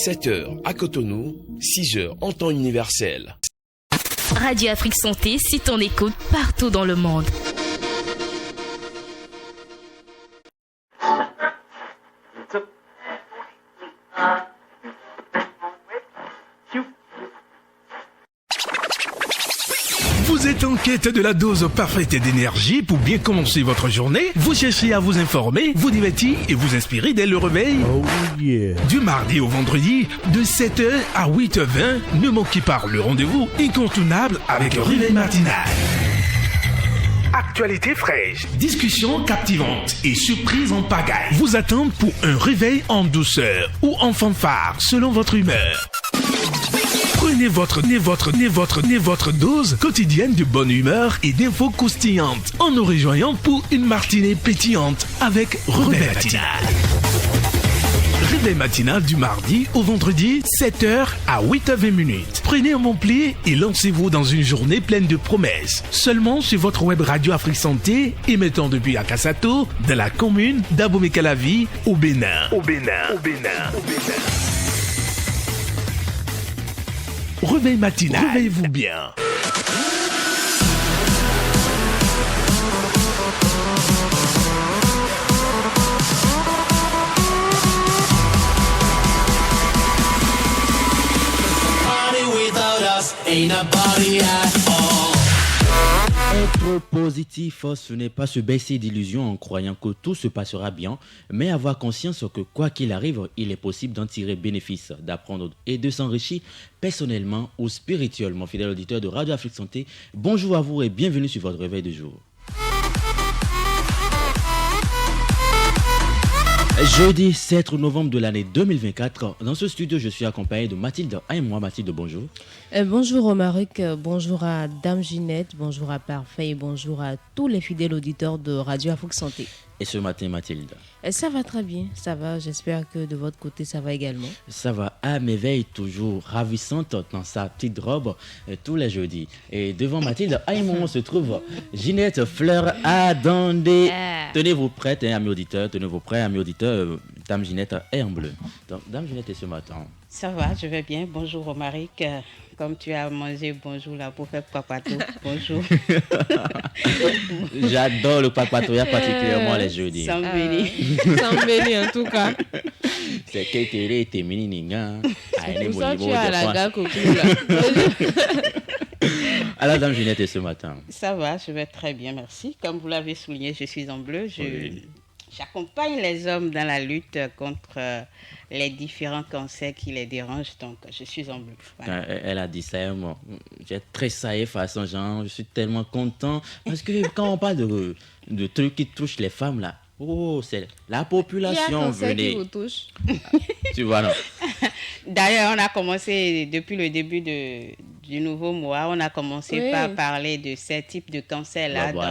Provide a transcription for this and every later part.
7h à Cotonou, 6h en temps universel. Radio Afrique Santé, c'est ton écoute partout dans le monde. Vous êtes en quête de la dose parfaite d'énergie pour bien commencer votre journée? Vous cherchez à vous informer, vous divertir et vous inspirer dès le réveil? Oh yeah! Du mardi au vendredi, de 7h à 8h20, ne manquez pas le rendez-vous incontournable avec le réveil matinal. Actualité fraîche, discussions captivantes et surprises en pagaille vous attendent pour un réveil en douceur ou en fanfare selon votre humeur. Prenez votre dose quotidienne de bonne humeur et d'infos croustillantes en nous rejoignant pour une matinée pétillante avec Réveil Matinal. Réveil Matinal du mardi au vendredi, 7h à 8h20. Prenez un bon pli et lancez-vous dans une journée pleine de promesses. Seulement sur votre web Radio Afrique Santé, émettant depuis Akasato, dans la commune d'Abomey-Calavi, au Bénin. Réveil matinal, réveillez-vous bien. Être positif, ce n'est pas se baisser d'illusions en croyant que tout se passera bien, mais avoir conscience que quoi qu'il arrive, il est possible d'en tirer bénéfice, d'apprendre et de s'enrichir personnellement ou spirituellement. Fidèle auditeur de Radio Afrique Santé, bonjour à vous et bienvenue sur votre réveil du jour. Jeudi 7 novembre de l'année 2024, dans ce studio, je suis accompagné de Mathilde. Et moi, Mathilde, bonjour. Bonjour Romaric, bonjour à Dame Ginette, bonjour à Parfait et bonjour à tous les fidèles auditeurs de Radio Afrique Santé. Et ce matin, Mathilde? Ça va très bien, ça va, j'espère que de votre côté, ça va également. Ça va à merveille, toujours ravissante dans sa petite robe tous les jeudis. Et devant Mathilde, à un moment se trouve Ginette Fleur Adandé. Tenez-vous prête, amis auditeurs, tenez-vous prêts, amis auditeurs. Dame Ginette est en bleu. Donc, Dame Ginette est ce matin. Ça va, je vais bien. Bonjour Romaric. Comme tu as mangé, bonjour la prophète Papato. Bonjour. J'adore le papatoya, particulièrement les jeudis. Sans béni. Sans béni en tout cas. C'est que t'es mini-ninga. C'est pour ça que tu as la gare copine là. Alors, Dame Ginette, ce matin? Ça va, je vais très bien, merci. Comme vous l'avez souligné, je suis en bleu. J'accompagne les hommes dans la lutte contre les différents cancers qui les dérangent, donc je suis en bleu. Voilà. Elle a dit ça, moi. J'ai tressaillé façon genre, je suis tellement content. Parce que quand on parle de trucs qui touchent les femmes, là, oh, c'est la population, venez. Qui vous touche. Tu vois, non? D'ailleurs, on a commencé, depuis le début du nouveau mois, on a commencé par parler de ces types de cancers-là dans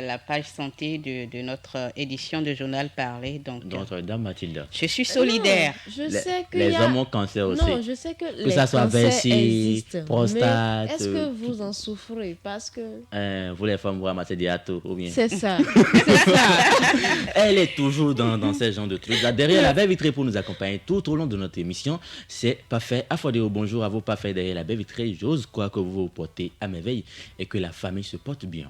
la page santé de notre édition de Journal Parlé. Donc, Dame Mathilde. Je suis solidaire. Non, je sais que les hommes ont cancer aussi. Non, je sais que les ça soit cancers vessie, existent. prostate. Mais est-ce que vous en souffrez? Parce que... vous les femmes, vous ramassez des atos ou bien? C'est ça. C'est ça. Elle est toujours dans ce genre de trucs. Là, derrière la baie vitrée pour nous accompagner tout au long de notre émission, c'est Parfait. Affordez au bonjour à vos Parfaits derrière la baie vitrée. J'ose croire que vous vous portez à merveille et que la famille se porte bien.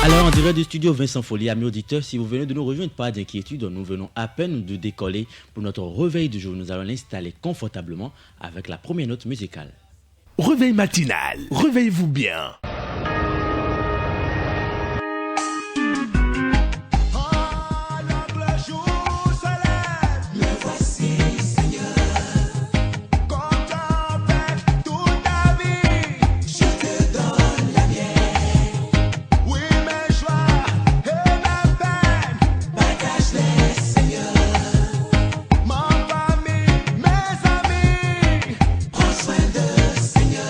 Alors, en direct du studio Vincent Folly, amis auditeurs, si vous venez de nous rejoindre, pas d'inquiétude, nous venons à peine de décoller pour notre réveil du jour. Nous allons l'installer confortablement avec la première note musicale. Réveil matinal, réveillez-vous bien. Prends soin de Seigneur.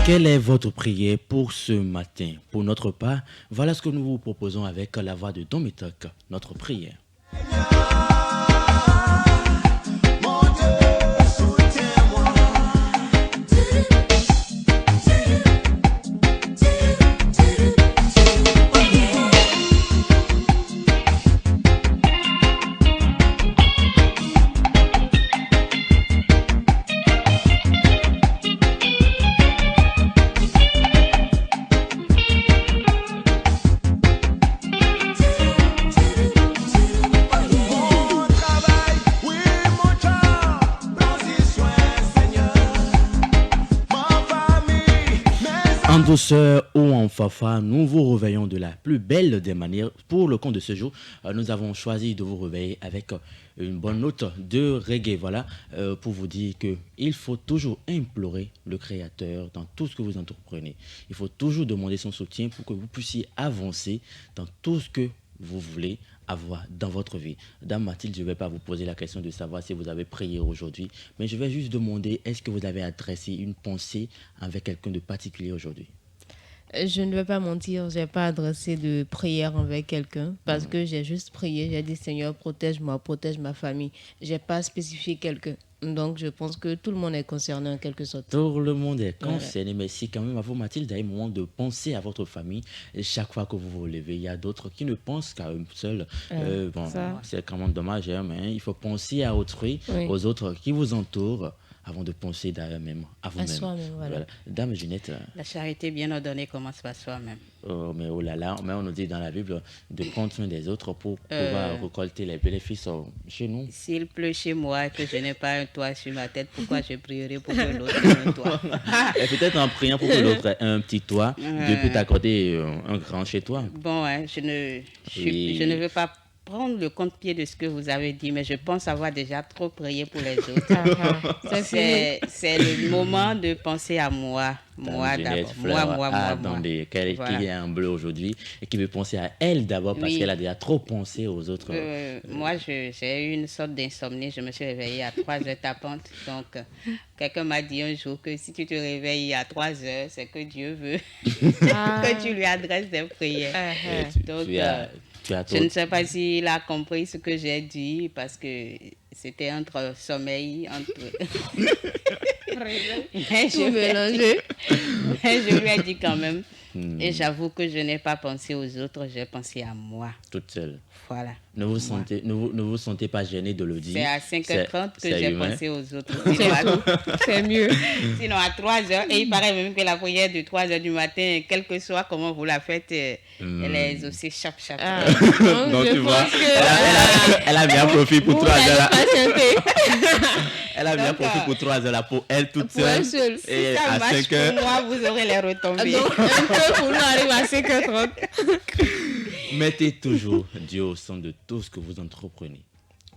Quelle est votre prière pour ce matin? Pour notre part, voilà ce que nous vous proposons avec la voix de Don Métoc, notre prière. En douceur ou en fafa, nous vous réveillons de la plus belle des manières. Pour le compte de ce jour, nous avons choisi de vous réveiller avec une bonne note de reggae. Voilà, pour vous dire qu'il faut toujours implorer le Créateur dans tout ce que vous entreprenez. Il faut toujours demander son soutien pour que vous puissiez avancer dans tout ce que vous voulez avoir dans votre vie. Dame Mathilde, je ne vais pas vous poser la question de savoir si vous avez prié aujourd'hui, mais je vais juste demander, est-ce que vous avez adressé une pensée avec quelqu'un de particulier aujourd'hui? Je ne vais pas mentir, je n'ai pas adressé de prière avec quelqu'un parce que j'ai juste prié, j'ai dit Seigneur, protège-moi, protège ma famille. Je n'ai pas spécifié quelqu'un. Donc, je pense que tout le monde est concerné en quelque sorte. Tout le monde est concerné, mais si quand même à vous, Mathilde, il y a un moment de penser à votre famille. Et chaque fois que vous vous levez, il y a d'autres qui ne pensent qu'à eux seuls. C'est quand même dommage, hein, mais il faut penser à autrui, aux autres qui vous entourent, avant de penser à eux-mêmes, à vous-même. À soi-même, voilà. Dame Ginette. La charité bien ordonnée commence par soi-même. Mais oh là là, mais on nous dit dans la Bible de prendre soin des autres pour pouvoir récolter les bénéfices chez nous. S'il pleut chez moi et que je n'ai pas un toit sur ma tête, pourquoi je prierai pour que l'autre ait un toit? Et peut-être en priant pour que l'autre ait un petit toit, Dieu peut t'accorder un grand chez toi. Bon, je ne veux pas prendre le contre-pied de ce que vous avez dit, mais je pense avoir déjà trop prié pour les autres. C'est le moment de penser à moi. Moi d'abord. Moi. Attendez, qui est un bleu aujourd'hui et qui veut penser à elle d'abord parce qu'elle a déjà trop pensé aux autres. Moi, j'ai eu une sorte d'insomnie. Je me suis réveillée à 3h tapante. Donc, quelqu'un m'a dit un jour que si tu te réveilles à 3h, c'est que Dieu veut que tu lui adresses des prières. Donc, je ne sais pas s'il a compris ce que j'ai dit parce que c'était entre sommeil, mais je lui ai dit quand même. Et j'avoue que je n'ai pas pensé aux autres, j'ai pensé à moi. Toute seule. Voilà. Ne vous sentez pas gêné de le dire. C'est à 5h30 que j'ai pensé aux autres. C'est mieux. Sinon à 3h, et il paraît même que la prière de 3h du matin, quel que soit comment vous la faites, elle est aussi chap. Donc tu vois, elle a bien profité pour 3h. Elle a bien profité pour 3h là pour elle toute seule. Et si ça marche pour moi, vous aurez les retombées. Donc, un peu pour nous arrive à 5h30. Mettez toujours Dieu au centre de tout ce que vous entreprenez.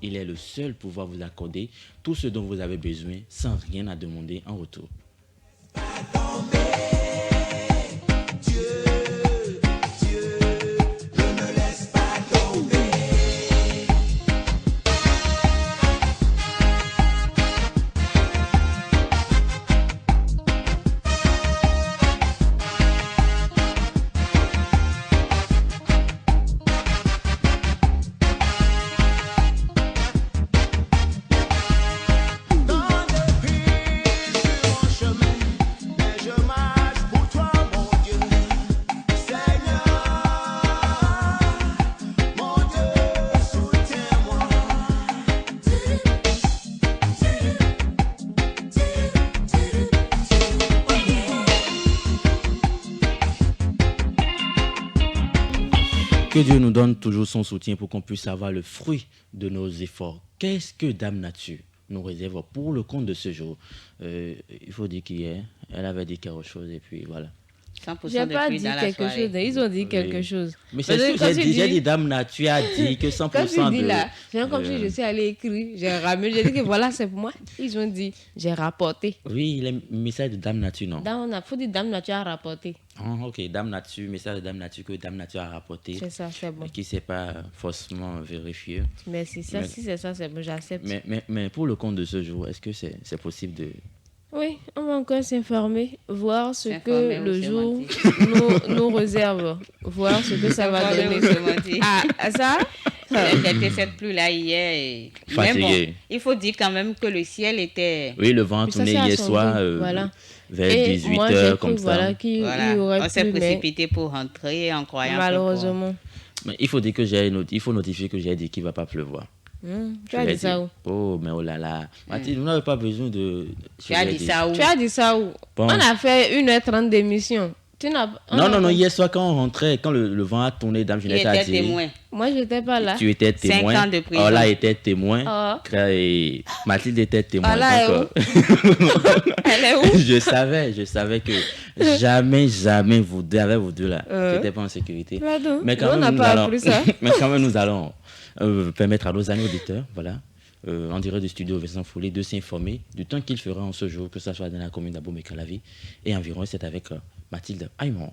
Il est le seul pouvoir vous accorder tout ce dont vous avez besoin sans rien à demander en retour. Que Dieu nous donne toujours son soutien pour qu'on puisse avoir le fruit de nos efforts. Qu'est-ce que Dame Nature nous réserve pour le compte de ce jour? Il faut dire qu'hier, elle avait dit quelque chose et puis voilà. J'ai pas dit quelque chose, ils ont dit quelque chose. Mais c'est sûr, j'ai dit Dame Nature a dit que 100% quand tu dis là, c'est comme si je suis allé écrire, j'ai ramené, j'ai dit que voilà, c'est pour moi. Ils ont dit, j'ai rapporté. Oui, le message de Dame Nature, non? Il faut dire Dame Nature a rapporté. Ok, Dame Nature, message de Dame Nature que Dame Nature a rapporté. C'est ça, c'est bon. Qui ne s'est pas forcément vérifié. Mais si c'est ça, c'est bon, j'accepte. Mais pour le compte de ce jour, est-ce que c'est possible de... Oui, on va encore s'informer, voir ce que le jour nous réserve, voir ce que ça va donner. Ça C'était cette pluie-là hier. Mais bon, il faut dire quand même que le ciel était... Oui, le vent a tourné hier soir vers 18h comme ça. Voilà. On s'est précipité pour rentrer en croyant malheureusement. Mais il faut dire que il faut notifier que j'ai dit qu'il ne va pas pleuvoir. Tu as dit ça où? Oh, mais oh là là. Mathilde, vous n'avez pas besoin de... Tu as dit ça où? Tu as dit ça où? Bon. On a fait 1h30 d'émission. Non, hier soir, quand on rentrait, quand le vent a tourné, Dame Ginette a dit... témoin. Moi, je n'étais pas là. Tu étais témoin. 5 ans de prison. Ola était témoin. Et Mathilde était témoin. Ola est où? Elle est où? Je savais que jamais vous deux, avec vous deux là, tu n'étais pas en sécurité. Mais quand même, nous allons permettre à nos amis auditeurs, voilà, en direct du studio Vincent Foulé, de s'informer du temps qu'il fera en ce jour, que ce soit dans la commune d'Abomey-Calavi et environ. C'est avec Mathilde Aymon.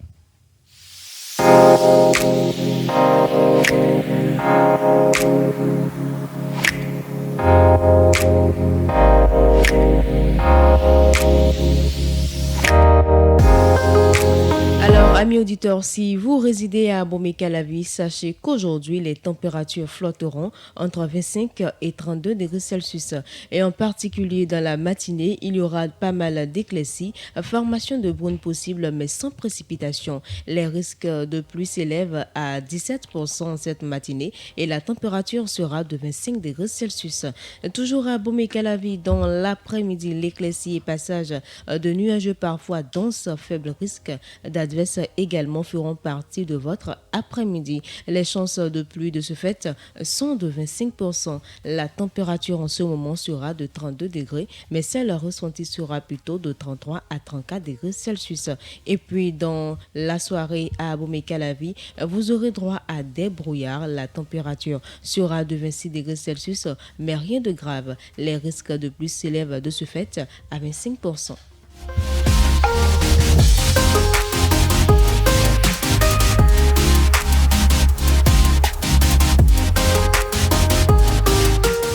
Alors, amis auditeurs, si vous résidez à Abomey-Calavi, sachez qu'aujourd'hui, les températures flotteront entre 25 et 32 degrés Celsius. Et en particulier, dans la matinée, il y aura pas mal d'éclaircies, formation de brunes possible, mais sans précipitation. Les risques de pluie s'élèvent à 17% cette matinée et la température sera de 25 degrés Celsius. Toujours à Abomey-Calavi, dans l'après-midi, l'éclaircie et passage de nuageux parfois denses, faible risque d'adverses également feront partie de votre après-midi. Les chances de pluie de ce fait sont de 25%. La température en ce moment sera de 32 degrés, mais celle ressentie sera plutôt de 33 à 34 degrés Celsius. Et puis dans la soirée à Abomey-Calavi, vous aurez droit à des brouillards. La température sera de 26 degrés Celsius, mais rien de grave. Les risques de pluie s'élèvent de ce fait à 25%.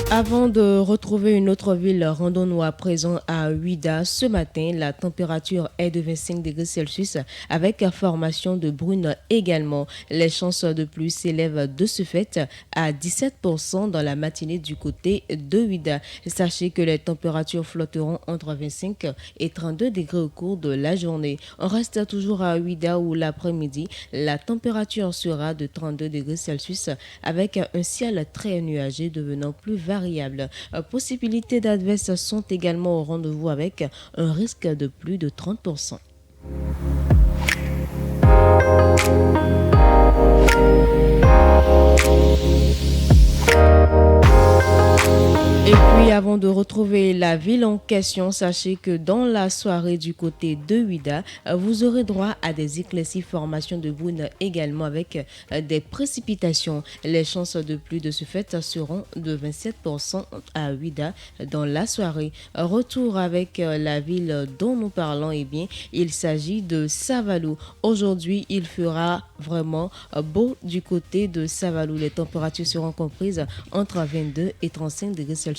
Avant de retrouver une autre ville, rendons-nous à présent à Ouidah. Ce matin, la température est de 25 degrés Celsius avec formation de brunes également. Les chances de pluie s'élèvent de ce fait à 17% dans la matinée du côté de Ouidah. Sachez que les températures flotteront entre 25 et 32 degrés au cours de la journée. On reste toujours à Ouidah où l'après-midi, la température sera de 32 degrés Celsius avec un ciel très nuagé devenant plus variable. Possibilités d'adverses sont également au rendez-vous avec un risque de plus de 30%. Et puis avant de retrouver la ville en question, sachez que dans la soirée du côté de Ouidah, vous aurez droit à des éclaircies, formation de brunes également avec des précipitations. Les chances de pluie de ce fait seront de 27% à Ouidah dans la soirée. Retour avec la ville dont nous parlons, eh bien, il s'agit de Savalou. Aujourd'hui, il fera vraiment beau du côté de Savalou. Les températures seront comprises entre 22 et 35 degrés Celsius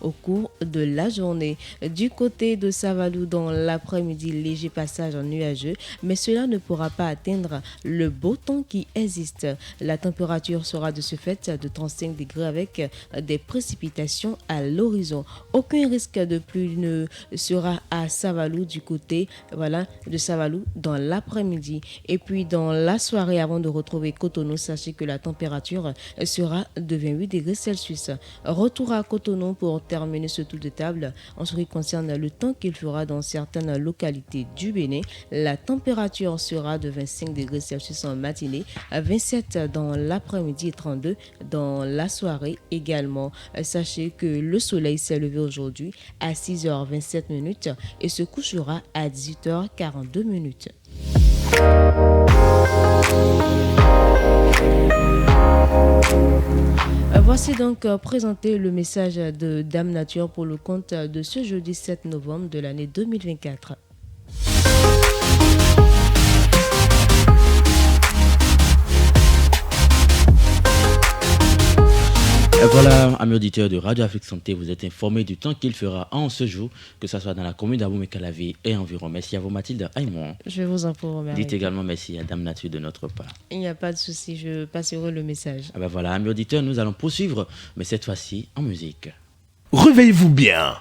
au cours de la journée. Du côté de Savalou, dans l'après-midi, léger passage en nuageux, mais cela ne pourra pas atteindre le beau temps qui existe. La température sera de ce fait de 35 degrés avec des précipitations à l'horizon. Aucun risque de pluie ne sera à Savalou du côté de Savalou dans l'après-midi. Et puis dans la soirée, avant de retrouver Cotonou, sachez que la température sera de 28 degrés Celsius. Retour à Cotonou pour terminer ce tour de table en ce qui concerne le temps qu'il fera dans certaines localités du Bénin. La température sera de 25 degrés Celsius en matinée, 27 dans l'après-midi et 32 dans la soirée également. Sachez que le soleil s'est levé aujourd'hui à 6h27 et se couchera à 18h42. Voici donc présenté le message de Dame Nature pour le compte de ce jeudi 7 novembre de l'année 2024. Voilà, amis auditeurs de Radio Afrique Santé, vous êtes informés du temps qu'il fera en ce jour, que ce soit dans la commune d'Abomey-Calavi et environ. Merci à vous, Mathilde Aymon. Je vous en prie, Robert. Dites également merci à Dame Nature de notre part. Il n'y a pas de souci, je passerai le message. Voilà, amis auditeurs, nous allons poursuivre, mais cette fois-ci en musique. Réveillez-vous bien.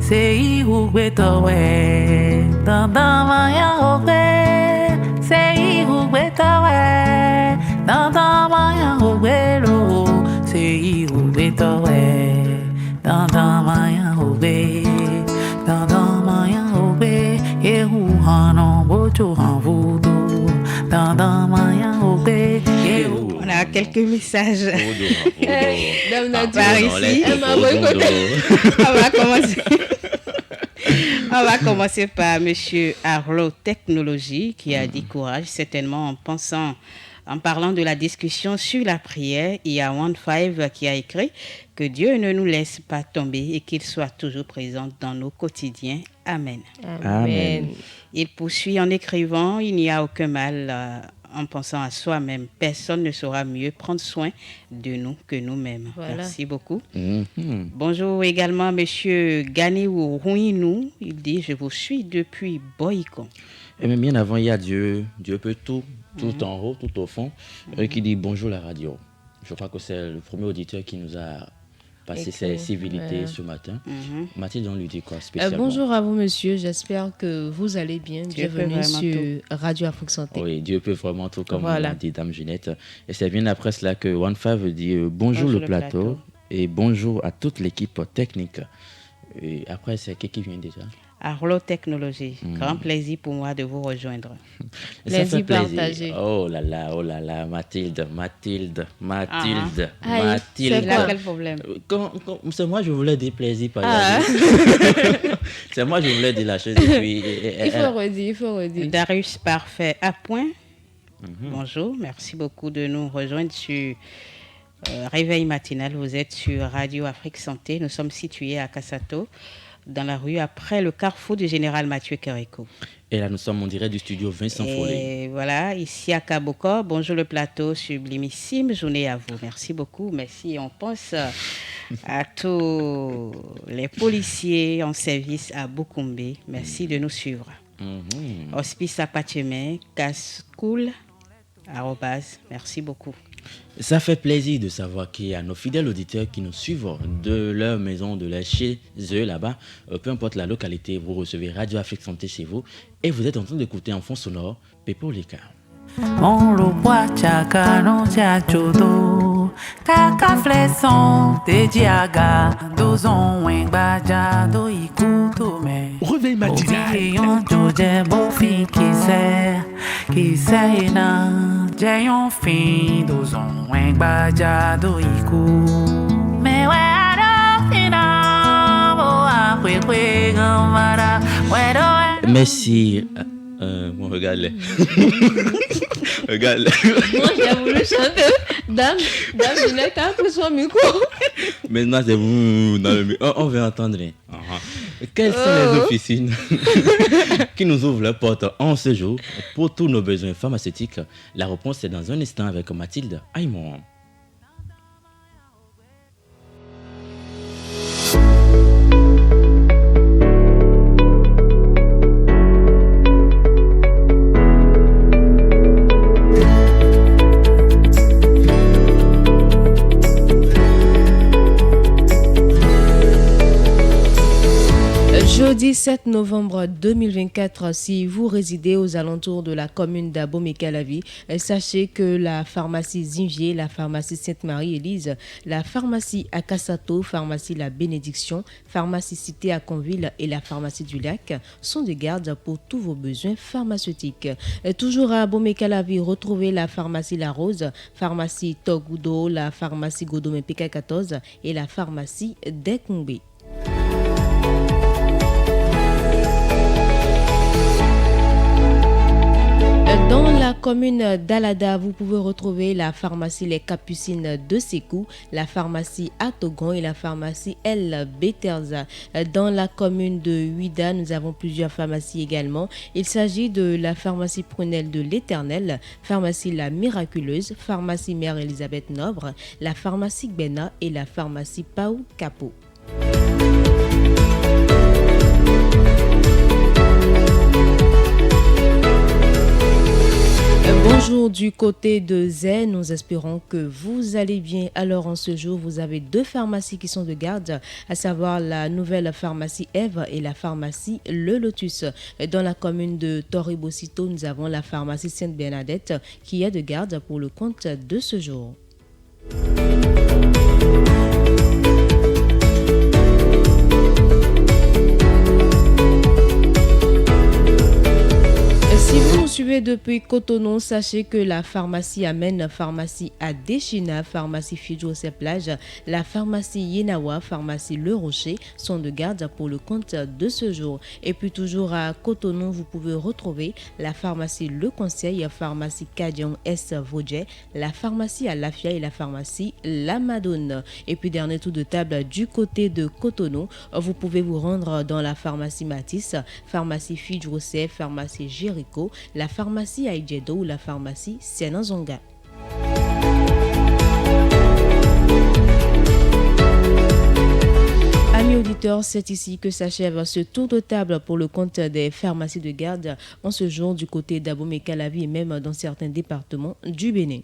Sei ugwetowe, dandama ya ogwe. Sei ugwetowe, dandama ya ogwelo. Sei ugwetowe, dandama ya ogwe, dandama ya ogwe. Yehu hano bocho hanvudo, dandama ya ogwe. On a quelques messages. Dame Nature, par ici. On va commencer par Monsieur Arlo Technologie qui a dit courage, certainement en parlant de la discussion sur la prière. Il y a One5 qui a écrit que Dieu ne nous laisse pas tomber et qu'il soit toujours présent dans nos quotidiens. Amen. Amen. Il poursuit en écrivant, il n'y a aucun mal en pensant à soi-même. Personne ne saura mieux prendre soin de nous que nous-mêmes. Voilà. Merci beaucoup. Bonjour également, Monsieur Ganiou Rouinou. Il dit, je vous suis depuis Boycon. Et même bien avant, il y a Dieu. Dieu peut tout en haut, tout au fond. Qui dit bonjour la radio. Je crois que c'est le premier auditeur qui nous a passé ses civilités ce matin. Mathilde, on lui dit quoi spécialement? Bonjour à vous, monsieur. J'espère que vous allez bien. Bienvenue sur Radio Afrique Santé. Oui, Dieu peut vraiment tout, comme l'a dit Dame Ginette. Et c'est bien après cela que One5 dit bonjour le plateau et bonjour à toute l'équipe technique. Et après, c'est qui vient déjà? Arlo Technologie. Grand plaisir pour moi de vous rejoindre. Plaisir partagé. Oh là là, Mathilde. Il a quel problème? C'est moi, je voulais dire plaisir partagé. C'est moi, je voulais dire la chose. Il faut redire. Darius Parfait à point. Bonjour, merci beaucoup de nous rejoindre sur Réveil matinal. Vous êtes sur Radio Afrique Santé. Nous sommes situés à Kassato, dans la rue après le carrefour du général Mathieu Kéréko. Et là, nous sommes en direct du studio Vincent Follet. Et voilà, ici à Kaboko. Bonjour le plateau, sublimissime journée à vous. Merci beaucoup, merci. On pense à tous les policiers en service à Bukumbe. Merci de nous suivre. Hospice à Pachemé, Cascoul, merci beaucoup. Ça fait plaisir de savoir qu'il y a nos fidèles auditeurs qui nous suivent de leur maison, de leur chez eux là-bas. Peu importe la localité, vous recevez Radio Afrique Santé chez vous et vous êtes en train d'écouter en fond sonore Pepo Leka. On le boit chacun chachodo kaka fleson te diaga dozon wengbaja do ikuto me Réveil matinal. Yon joje bofi qui sait na jayon fin dozon wengbaja do iku me wado fina bo akwe gamara wedo. Merci. Bon, regarde-les. Regarde-les. Moi, j'ai voulu chanter. Dame Ginette a pris son micro. Maintenant, c'est vous dans le micro. On veut entendre. Quelles sont les officines qui nous ouvrent la porte en ce jour pour tous nos besoins pharmaceutiques? La réponse est dans un instant avec Mathilde Aymon. Jeudi 7 novembre 2024, si vous résidez aux alentours de la commune d'Abomey-Calavi, sachez que la pharmacie Zinvier, la pharmacie Sainte-Marie-Élise, la pharmacie Akasato, pharmacie La Bénédiction, pharmacie Cité à Conville et la pharmacie du Lac sont de garde pour tous vos besoins pharmaceutiques. Toujours à Abomey-Calavi, retrouvez la pharmacie La Rose, pharmacie Togudo, la pharmacie Godome PK14 et la pharmacie Dekoumbe. Dans la commune d'Alada, vous pouvez retrouver la pharmacie Les Capucines de Sékou, la pharmacie Atogon et la pharmacie El Beterza. Dans la commune de Huida, nous avons plusieurs pharmacies également. Il s'agit de la pharmacie Prunelle de l'Éternel, pharmacie La Miraculeuse, pharmacie Mère Elisabeth Nobre, la pharmacie Gbena et la pharmacie Pau Capo. Bonjour du côté de Zé, nous espérons que vous allez bien. Alors en ce jour, vous avez deux pharmacies qui sont de garde, à savoir la nouvelle pharmacie Ève et la pharmacie Le Lotus. Dans la commune de Toribocito, nous avons la pharmacie Sainte-Bernadette qui est de garde pour le compte de ce jour. Si vous nous suivez depuis Cotonou, sachez que la pharmacie Amen, pharmacie Adeshina, pharmacie Fidjo-Plage, la pharmacie Yenawa, pharmacie Le Rocher sont de garde pour le compte de ce jour. Et puis toujours à Cotonou, vous pouvez retrouver la pharmacie Le Conseil, pharmacie Kadion S. Vaudet, la pharmacie Alafia et la pharmacie La Madone. Et puis dernier tour de table du côté de Cotonou, vous pouvez vous rendre dans la pharmacie Matisse, pharmacie Fidjo-Joseph, pharmacie Jericho, la pharmacie Aïdjedo ou la pharmacie Senazonga. Amis auditeurs, c'est ici que s'achève ce tour de table pour le compte des pharmacies de garde en ce jour du côté d'Abomey-Calavi et même dans certains départements du Bénin.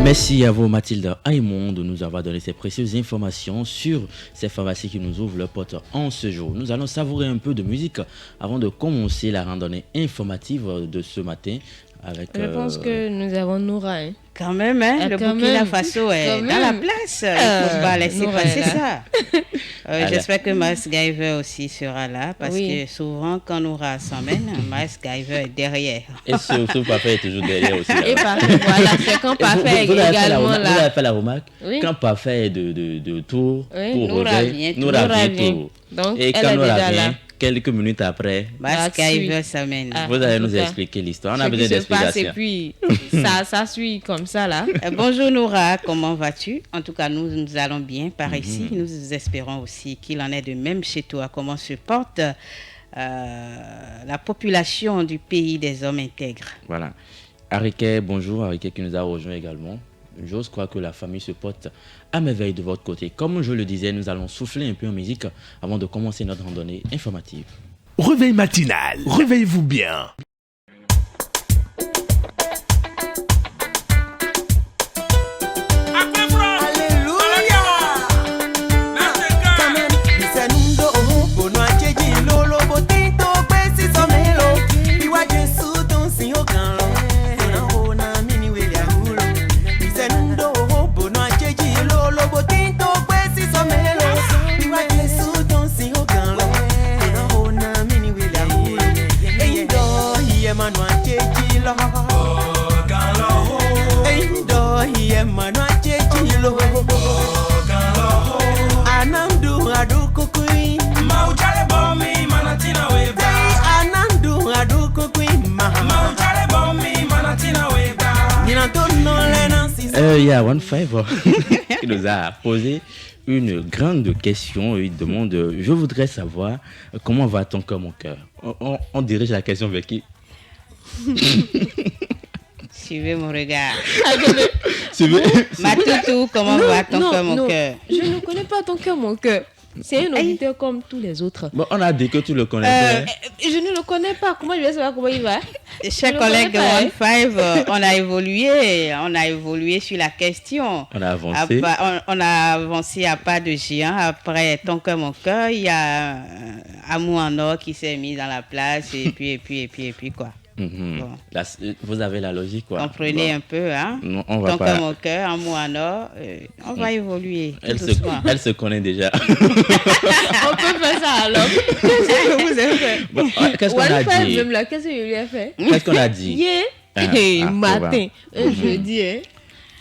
Merci à vous Mathilde Aymon de nous avoir donné ces précieuses informations sur ces pharmacies qui nous ouvrent le porte en ce jour. Nous allons savourer un peu de musique avant de commencer la randonnée informative de ce matin. Je pense que nous avons Noura. Hein. Quand même, hein, le Burkina Faso est dans la place. Il ne faut pas laisser passer ça. J'espère que Miles Giver aussi sera là parce que souvent, quand Noura s'emmène, Miles Giver est derrière. Et surtout, Papa est toujours derrière aussi. Et Parfait, voilà, c'est quand Parfait est également là. Vous avez fait la remarque, quand Parfait est de tour pour Noura vient tour. Donc, et quand Noura vient, quelques minutes après, Giver s'amène. Vous allez nous expliquer l'histoire. On a besoin d'explications. Et puis, ça suit comme ça là. Bonjour Noura, comment vas-tu? En tout cas, nous allons bien par ici. Nous espérons aussi qu'il en est de même chez toi. Comment se porte la population du pays des hommes intègres? Voilà. Ariké, bonjour. Ariké qui nous a rejoint également. J'ose croire que la famille se porte à merveille de votre côté. Comme je le disais, nous allons souffler un peu en musique avant de commencer notre randonnée informative. Réveil matinal, réveillez-vous bien. Il y a One Five qui nous a posé une grande question. Il demande, je voudrais savoir comment va ton cœur, mon cœur. On dirige la question vers qui? Suivez mon regard. Suivez. Matoutou, comment va ton cœur, mon cœur? Je ne connais pas ton cœur, mon cœur. C'est un auditeur comme tous les autres. Bon, on a dit que tu le connaissais. Je ne le connais pas. Comment je vais savoir comment il va? Chers collègues de One Five, on a évolué sur la question. On a avancé. On a avancé à pas de géant. Après Ton cœur, mon cœur, il y a Amour en or qui s'est mis dans la place et puis quoi. Bon. Là, vous avez la logique, quoi. Comprenez un peu, hein. Non, on va Ton pas... cœur, mon cœur, Amour en or, on va évoluer. Elle se connaît déjà. On peut faire ça alors. Qu'est-ce que vous avez fait? Bon, qu'est-ce qu'on a dit? Même là, qu'est-ce que je lui ai fait? Qu'est-ce qu'on a dit? Matin, jeudi, hein.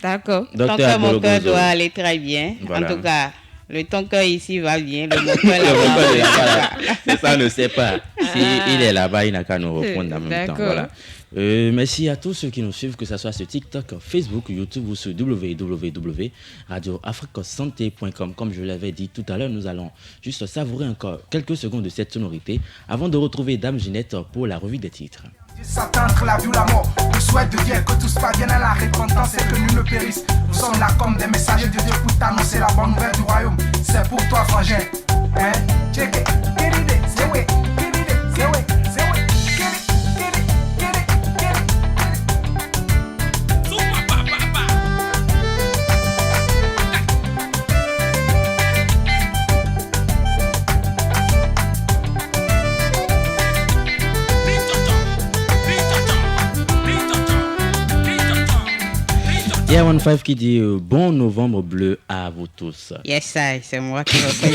D'accord. Ton cœur, mon cœur doit aller très bien. Voilà. En tout cas, le ton cœur ici va bien, le mon cœur là-bas. C'est ça, on ne sait pas. S'il est là-bas, il n'a qu'à nous répondre en même temps. Voilà. Merci à tous ceux qui nous suivent, que ce soit sur TikTok, Facebook, YouTube ou sur www.radioafriquesanté.com. Comme je l'avais dit tout à l'heure, nous allons juste savourer encore quelques secondes de cette sonorité avant de retrouver Dame Ginette pour la revue des titres. Satan entre la vie ou la mort, le souhait de Dieu que tous parviennent à la repentance et que nul ne périsse. Nous sommes là comme des messagers de Dieu pour t'annoncer la bonne nouvelle du royaume. C'est pour toi, frangin. Hein? Check it. Get it, say it. Get it, say it. Say it. Get it, get it, get it, Il y a One Five qui dit bon novembre bleu à vous tous. Yes, c'est moi qui refais.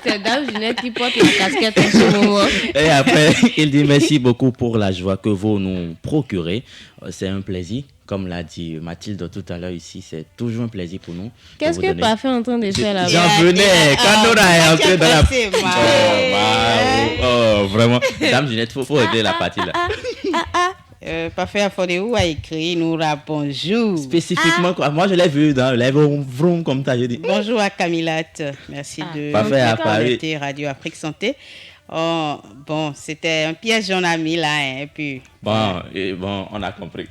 C'est Dame Ginette qui porte la casquette en ce moment. Et après, il dit merci beaucoup pour la joie que vous nous procurez. C'est un plaisir. Comme l'a dit Mathilde tout à l'heure ici, c'est toujours un plaisir pour nous. Qu'est-ce que Parfait est en train de faire là-bas? J'en venais. Quand on est entré dans la... vraiment. Dame Ginette, il faut aider la partie là. Parfait Afodéou a écrit nous bonjour. Spécifiquement, quoi. Moi je l'ai vu dans le vroom comme ça, je dis. Bonjour à Camillat, merci de connecter Radio Afrique Santé. Oh, bon, c'était un piège on a mis là, hein, et puis... Bon, on a compris.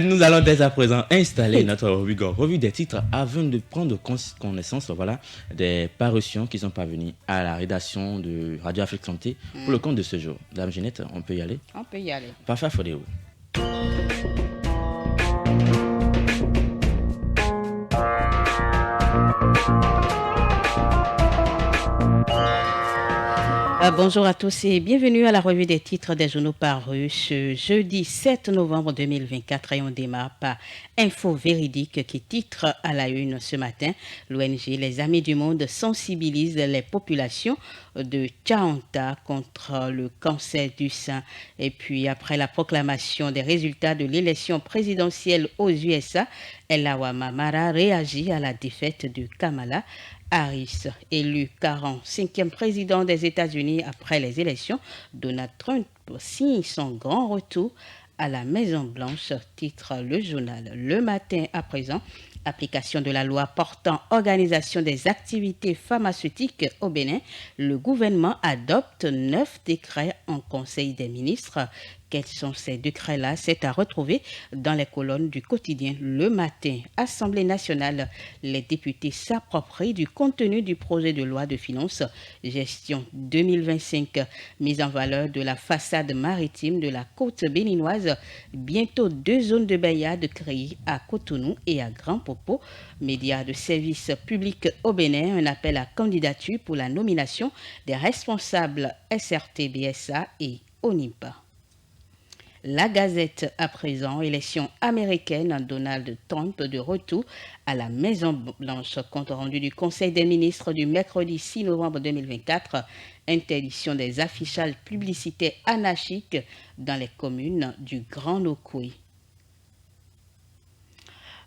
Nous allons dès à présent installer notre revue des titres avant de prendre connaissance des parutions qui sont parvenues à la rédaction de Radio Afrique Santé pour le compte de ce jour. Dame Ginette, on peut y aller? On peut y aller. Parfait, Fodéo. Bonjour à tous et bienvenue à la revue des titres des journaux parus ce jeudi 7 novembre 2024 et on démarre par Info Véridique qui titre à la une ce matin. L'ONG Les Amis du Monde sensibilise les populations de Tchaonta contre le cancer du sein. Et puis après la proclamation des résultats de l'élection présidentielle aux USA, Elawa Mamara réagit à la défaite de Kamala Harris, élu 45e président des États-Unis après les élections. Donald Trump signe son grand retour à la Maison-Blanche, titre le journal Le Matin à présent. Application de la loi portant organisation des activités pharmaceutiques au Bénin, le gouvernement adopte 9 décrets en Conseil des ministres. Quels sont ces décrets-là? C'est à retrouver dans les colonnes du quotidien Le Matin. Assemblée nationale, les députés s'approprient du contenu du projet de loi de finances gestion 2025. Mise en valeur de la façade maritime de la côte béninoise. Bientôt 2 zones de baignade créées à Cotonou et à Grand Popo. Médias de service public au Bénin, un appel à candidature pour la nomination des responsables SRT-BSA et ONIPA. La Gazette à présent, élection américaine, Donald Trump de retour à la Maison-Blanche. Compte rendu du Conseil des ministres du mercredi 6 novembre 2024, interdiction des affichages publicitaires anarchiques dans les communes du Grand Nokoué.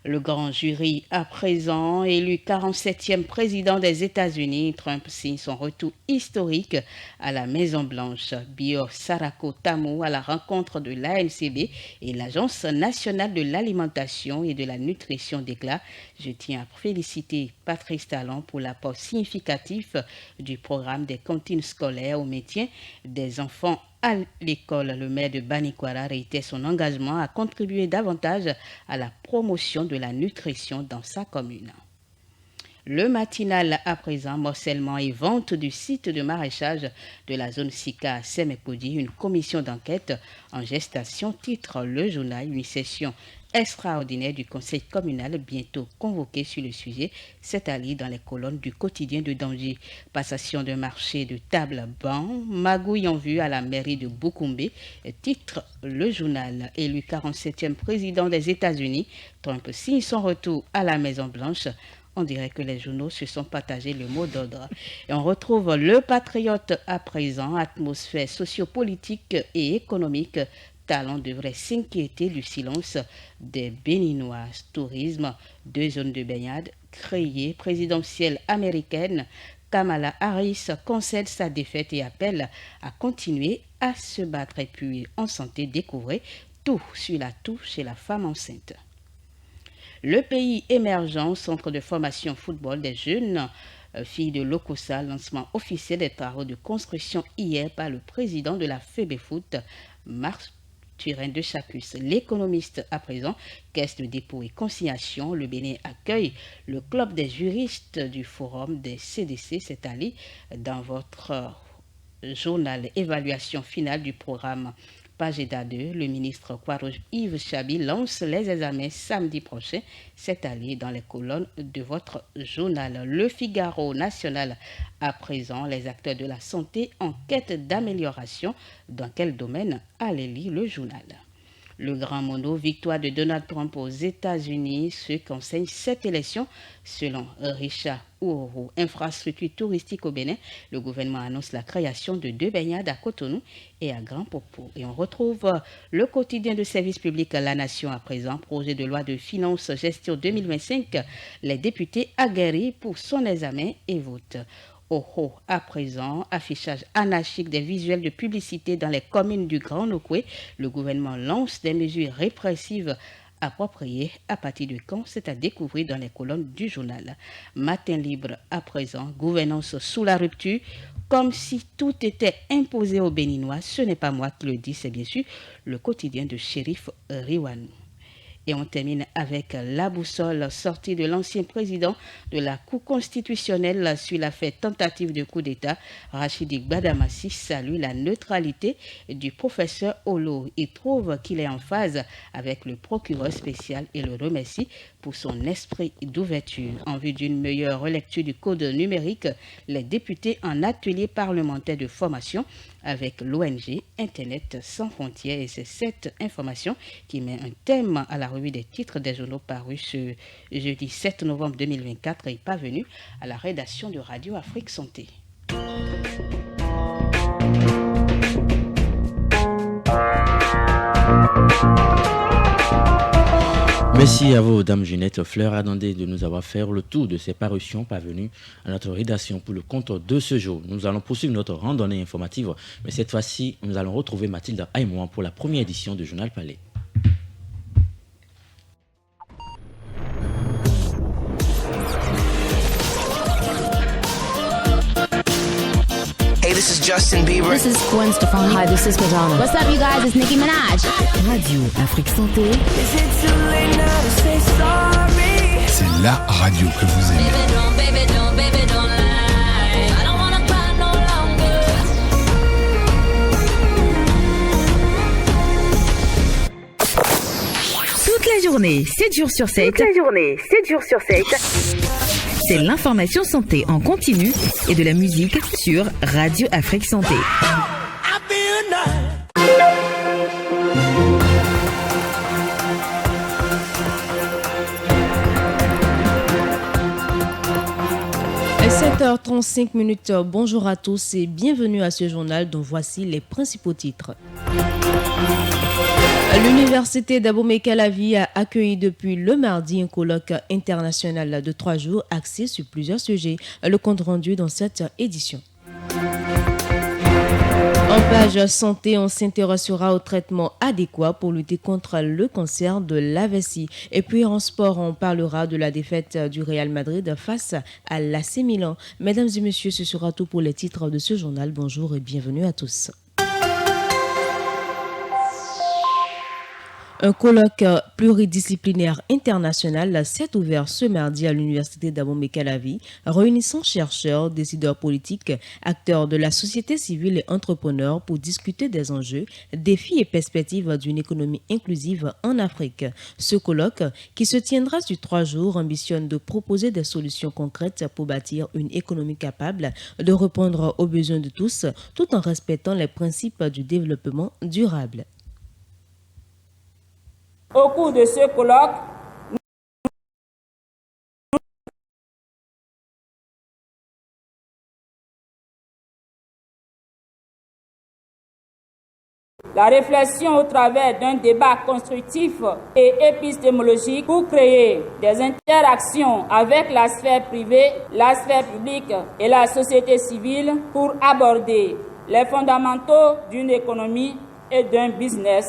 Le grand jury à présent, élu 47e président des États-Unis, Trump signe son retour historique à la Maison-Blanche. Bio Sarako Tamu à la rencontre de l'ANCB et l'Agence nationale de l'alimentation et de la nutrition déclare « Je tiens à féliciter Patrice Talon pour l'apport significatif du programme des cantines scolaires au maintien des enfants à l'école. » Le maire de Banikwara réitère son engagement à contribuer davantage à la promotion de la nutrition dans sa commune. Le matinal à présent, morcellement et vente du site de maraîchage de la zone Sika à Semekodi, une commission d'enquête en gestation titre le journal, une session extraordinaire du conseil communal bientôt convoqué sur le sujet, c'est allé dans les colonnes du quotidien de Dangui. Passation d'un marché de table banc, magouille en vue à la mairie de Bukumbe, titre le journal. Élu 47e président des États-Unis, Trump signe son retour à la Maison-Blanche. On dirait que les journaux se sont partagés le mot d'ordre. Et on retrouve le Patriote à présent, atmosphère sociopolitique et économique. Talon devrait s'inquiéter du silence des Béninois. Tourisme, 2 zones de baignade créées, présidentielle américaine. Kamala Harris concède sa défaite et appelle à continuer à se battre. Et puis en santé, découvrez tout sur la toux chez la femme enceinte. Le pays émergent, centre de formation football des jeunes filles de l'Okosa, lancement officiel des travaux de construction hier par le président de la FEBEFOOT, Marc Turin de Chacus. L'économiste à présent, caisse de dépôt et consignation, le Bénin accueille le club des juristes du forum des CDC, c'est allé dans votre journal évaluation finale du programme. Page 2, le ministre Croix-Rouge Yves Chabi lance les examens samedi prochain. C'est allé dans les colonnes de votre journal. Le Figaro national à présent, les acteurs de la santé en quête d'amélioration. Dans quel domaine? Allez lire le journal. Le grand mono, victoire de Donald Trump aux États-Unis, ce qu'enseigne cette élection. Selon Richard Ouourou, infrastructure touristique au Bénin, le gouvernement annonce la création de 2 baignades à Cotonou et à Grand Popo. Et on retrouve le quotidien de service public La Nation à présent, projet de loi de finances gestion 2025, les députés aguerris pour son examen et vote. À présent, affichage anarchique des visuels de publicité dans les communes du Grand Nokoué. Le gouvernement lance des mesures répressives appropriées. À partir de quand? C'est à découvrir dans les colonnes du journal. Matin libre à présent, gouvernance sous la rupture. Comme si tout était imposé aux Béninois. Ce n'est pas moi qui le dis, c'est bien sûr le quotidien de Shérif Riwanou. Et on termine avec la boussole sortie de l'ancien président de la Cour constitutionnelle sur l'affaire tentative de coup d'État. Rachidi Badamassi salue la neutralité du professeur Olo. Il trouve qu'il est en phase avec le procureur spécial et le remercie pour son esprit d'ouverture. En vue d'une meilleure relecture du code numérique, les députés en atelier parlementaire de formation avec l'ONG Internet sans frontières. Et c'est cette information qui met un thème à la revue des titres des journaux parus ce jeudi 7 novembre 2024 et parvenu à la rédaction de Radio Afrique Santé. Merci à vous, Dame Ginette Fleur Adandé, de nous avoir fait le tour de ces parutions parvenues à notre rédaction pour le compte de ce jour. Nous allons poursuivre notre randonnée informative, mais cette fois-ci, nous allons retrouver Mathilde Aïmouan pour la première édition du Journal Palais. Hey, this is Justin Bieber. This is Gwen Stefani. Hi, this is Madonna. What's up, you guys? It's Nicki Minaj. Radio Afrique Santé. C'est la radio que vous aimez. Toute la journée, 7 jours sur 7. C'est l'information santé en continu et de la musique sur Radio Afrique Santé. À 7h35, bonjour à tous et bienvenue à ce journal dont voici les principaux titres. L'université d'Abomey-Calavi a accueilli depuis le mardi un colloque international de 3 jours axé sur plusieurs sujets. Le compte rendu dans cette édition. En page santé, on s'intéressera au traitement adéquat pour lutter contre le cancer de la vessie. Et puis en sport, on parlera de la défaite du Real Madrid face à l'AC Milan. Mesdames et messieurs, ce sera tout pour les titres de ce journal. Bonjour et bienvenue à tous. Un colloque pluridisciplinaire international s'est ouvert ce mardi à l'université d'Abomey-Calavi, réunissant chercheurs, décideurs politiques, acteurs de la société civile et entrepreneurs pour discuter des enjeux, défis et perspectives d'une économie inclusive en Afrique. Ce colloque, qui se tiendra sur 3 jours, ambitionne de proposer des solutions concrètes pour bâtir une économie capable de répondre aux besoins de tous, tout en respectant les principes du développement durable. Au cours de ce colloque, la réflexion au travers d'un débat constructif et épistémologique pour créer des interactions avec la sphère privée, la sphère publique et la société civile pour aborder les fondamentaux d'une économie et d'un business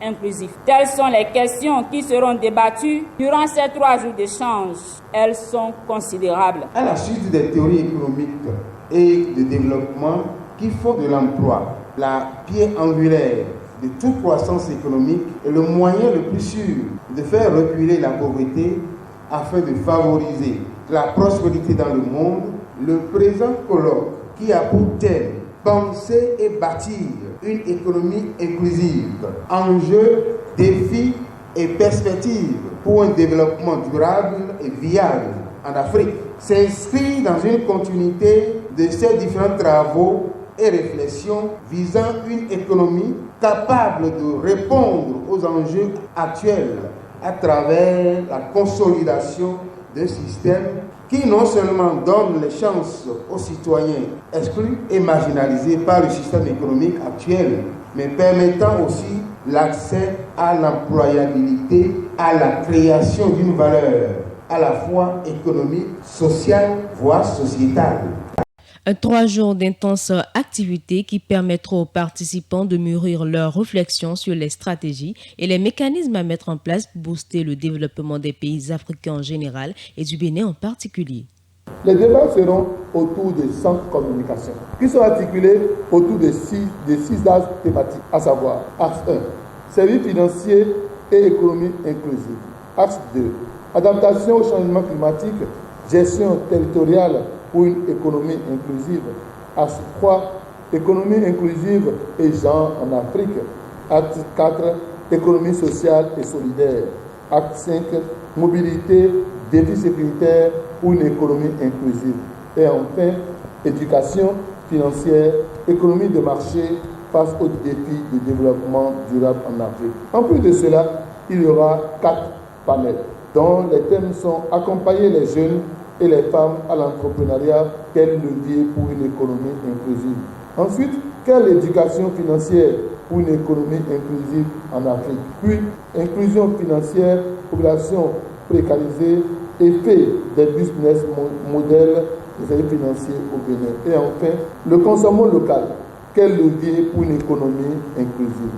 inclusif. Telles sont les questions qui seront débattues durant ces 3 jours d'échange. Elles sont considérables. À la suite des théories économiques et de développement qui font de l'emploi la pierre angulaire de toute croissance économique et le moyen le plus sûr de faire reculer la pauvreté afin de favoriser la prospérité dans le monde, le présent colloque qui a pour thème penser et bâtir une économie inclusive, enjeux, défis et perspectives pour un développement durable et viable en Afrique, s'inscrit dans une continuité de ces différents travaux et réflexions visant une économie capable de répondre aux enjeux actuels à travers la consolidation d'un système qui non seulement donne les chances aux citoyens exclus et marginalisés par le système économique actuel, mais permettant aussi l'accès à l'employabilité, à la création d'une valeur à la fois économique, sociale, voire sociétale. 3 jours d'intenses activités qui permettront aux participants de mûrir leurs réflexions sur les stratégies et les mécanismes à mettre en place pour booster le développement des pays africains en général et du Bénin en particulier. Les débats seront autour des centres de communication qui sont articulés autour de 6 axes thématiques, à savoir axe 1, services financiers et économie inclusive. Axe 2, adaptation au changement climatique, gestion territoriale pour une économie inclusive. Axe 3, économie inclusive et genre en Afrique. Axe 4, économie sociale et solidaire. Axe 5, mobilité, défis sécuritaires pour une économie inclusive. Et enfin, éducation financière, économie de marché face aux défis de développement durable en Afrique. En plus de cela, il y aura 4 panels dont les thèmes sont accompagner les jeunes et les femmes à l'entrepreneuriat, quel levier pour une économie inclusive. Ensuite, quelle éducation financière pour une économie inclusive en Afrique. Puis, inclusion financière, population précarisée, effet des business modèles des services financiers au Bénin. Et enfin, le consommation local, quel levier pour une économie inclusive.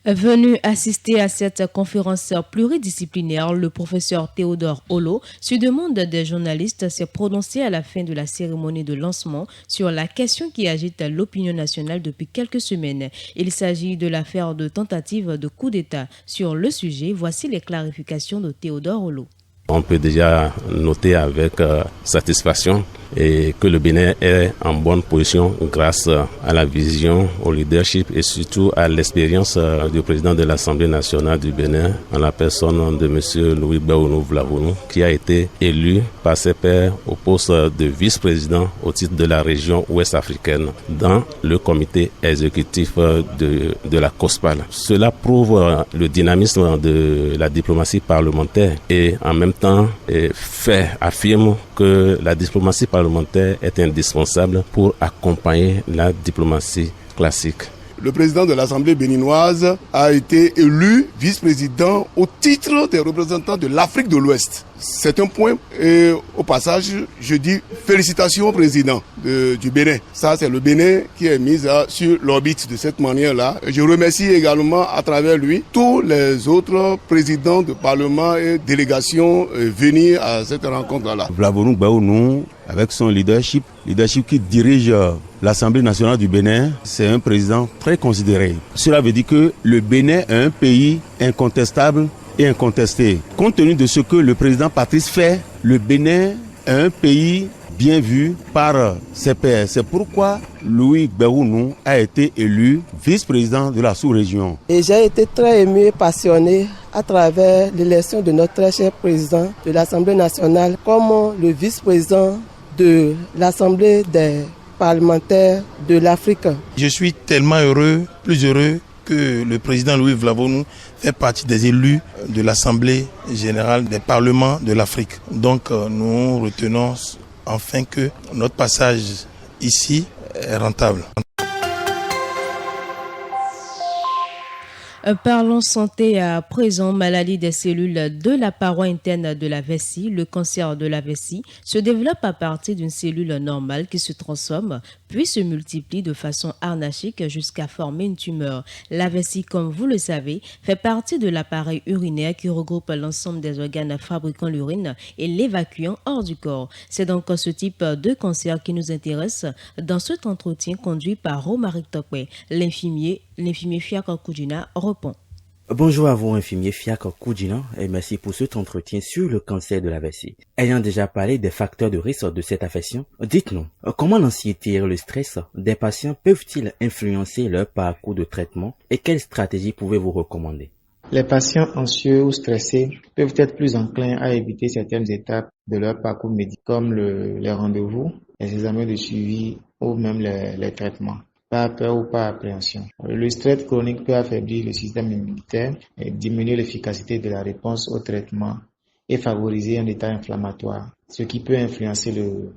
Venu assister à cette conférence pluridisciplinaire, le professeur Théodore Olo, sur demande des journalistes, s'est prononcé à la fin de la cérémonie de lancement sur la question qui agite l'opinion nationale depuis quelques semaines. Il s'agit de l'affaire de tentative de coup d'État. Sur le sujet, voici les clarifications de Théodore Olo. On peut déjà noter avec satisfaction et que le Bénin est en bonne position grâce à la vision, au leadership et surtout à l'expérience du président de l'Assemblée nationale du Bénin en la personne de M. Louis Béounou Vlavonou qui a été élu par ses pairs au poste de vice-président au titre de la région ouest africaine dans le comité exécutif de la COSPAL. Cela prouve le dynamisme de la diplomatie parlementaire et en même temps affirme que la diplomatie parlementaire est indispensable pour accompagner la diplomatie classique. Le président de l'Assemblée béninoise a été élu vice-président au titre des représentants de l'Afrique de l'Ouest. C'est un point et au passage, je dis félicitations au président du Bénin. Ça, c'est le Bénin qui est mis sur l'orbite de cette manière-là. Je remercie également à travers lui tous les autres présidents de parlement et délégations venus à cette rencontre-là. Vlavonou Béounou, avec son leadership qui dirige l'Assemblée nationale du Bénin, c'est un président très considéré. Cela veut dire que le Bénin est un pays incontestable et incontesté. Compte tenu de ce que le président Patrice fait, le Bénin est un pays bien vu par ses pairs. C'est pourquoi Louis Gbérounou a été élu vice-président de la sous-région. Et j'ai été très ému et passionné à travers l'élection de notre très cher président de l'Assemblée nationale comme le vice-président de l'Assemblée des parlementaires de l'Afrique. Je suis tellement heureux, plus heureux que le président Louis Gbérounou fait partie des élus de l'Assemblée générale des parlements de l'Afrique. Donc nous retenons enfin que notre passage ici est rentable. Parlons santé à présent. Maladie des cellules de la paroi interne de la vessie. Le cancer de la vessie se développe à partir d'une cellule normale qui se transforme puis se multiplie de façon anarchique jusqu'à former une tumeur. La vessie, comme vous le savez, fait partie de l'appareil urinaire qui regroupe l'ensemble des organes fabriquant l'urine et l'évacuant hors du corps. C'est donc ce type de cancer qui nous intéresse dans cet entretien conduit par Romaric Tokwe. L'infirmier Fiak Koudjina répond. Bonjour à vous, infirmier Fiak Koudjina, et merci pour cet entretien sur le cancer de la vessie. Ayant déjà parlé des facteurs de risque de cette affection, dites-nous, comment l'anxiété et le stress des patients peuvent-ils influencer leur parcours de traitement et quelles stratégies pouvez-vous recommander? Les patients anxieux ou stressés peuvent être plus enclins à éviter certaines étapes de leur parcours médical, comme les rendez-vous, les examens de suivi ou même les traitements. Par peur ou par appréhension. Le stress chronique peut affaiblir le système immunitaire, diminuer l'efficacité de la réponse au traitement et favoriser un état inflammatoire, ce qui peut influencer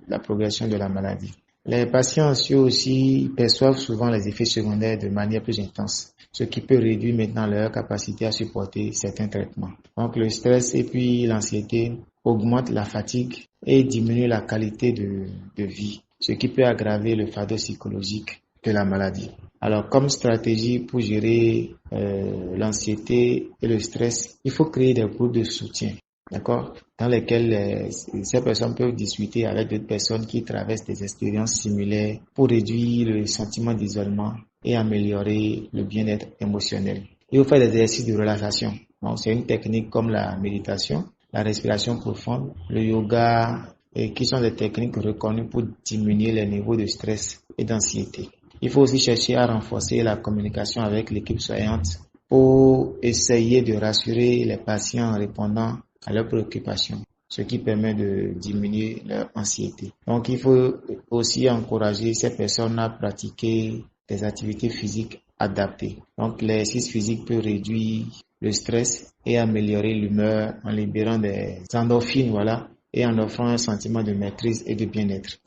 la progression de la maladie. Les patients anxieux aussi perçoivent souvent les effets secondaires de manière plus intense, ce qui peut réduire maintenant leur capacité à supporter certains traitements. Donc le stress et puis l'anxiété augmentent la fatigue et diminuent la qualité de vie, ce qui peut aggraver le fardeau psychologique de la maladie. Alors, comme stratégie pour gérer l'anxiété et le stress, il faut créer des groupes de soutien, d'accord, dans lesquels ces personnes peuvent discuter avec d'autres personnes qui traversent des expériences similaires pour réduire le sentiment d'isolement et améliorer le bien-être émotionnel. Il faut faire des exercices de relaxation. Donc, c'est une technique comme la méditation, la respiration profonde, le yoga, qui sont des techniques reconnues pour diminuer les niveaux de stress et d'anxiété. Il faut aussi chercher à renforcer la communication avec l'équipe soignante pour essayer de rassurer les patients en répondant à leurs préoccupations, ce qui permet de diminuer leur anxiété. Donc, il faut aussi encourager ces personnes à pratiquer des activités physiques adaptées. Donc, l'exercice physique peut réduire le stress et améliorer l'humeur en libérant des endorphines, et en offrant un sentiment de maîtrise et de bien-être.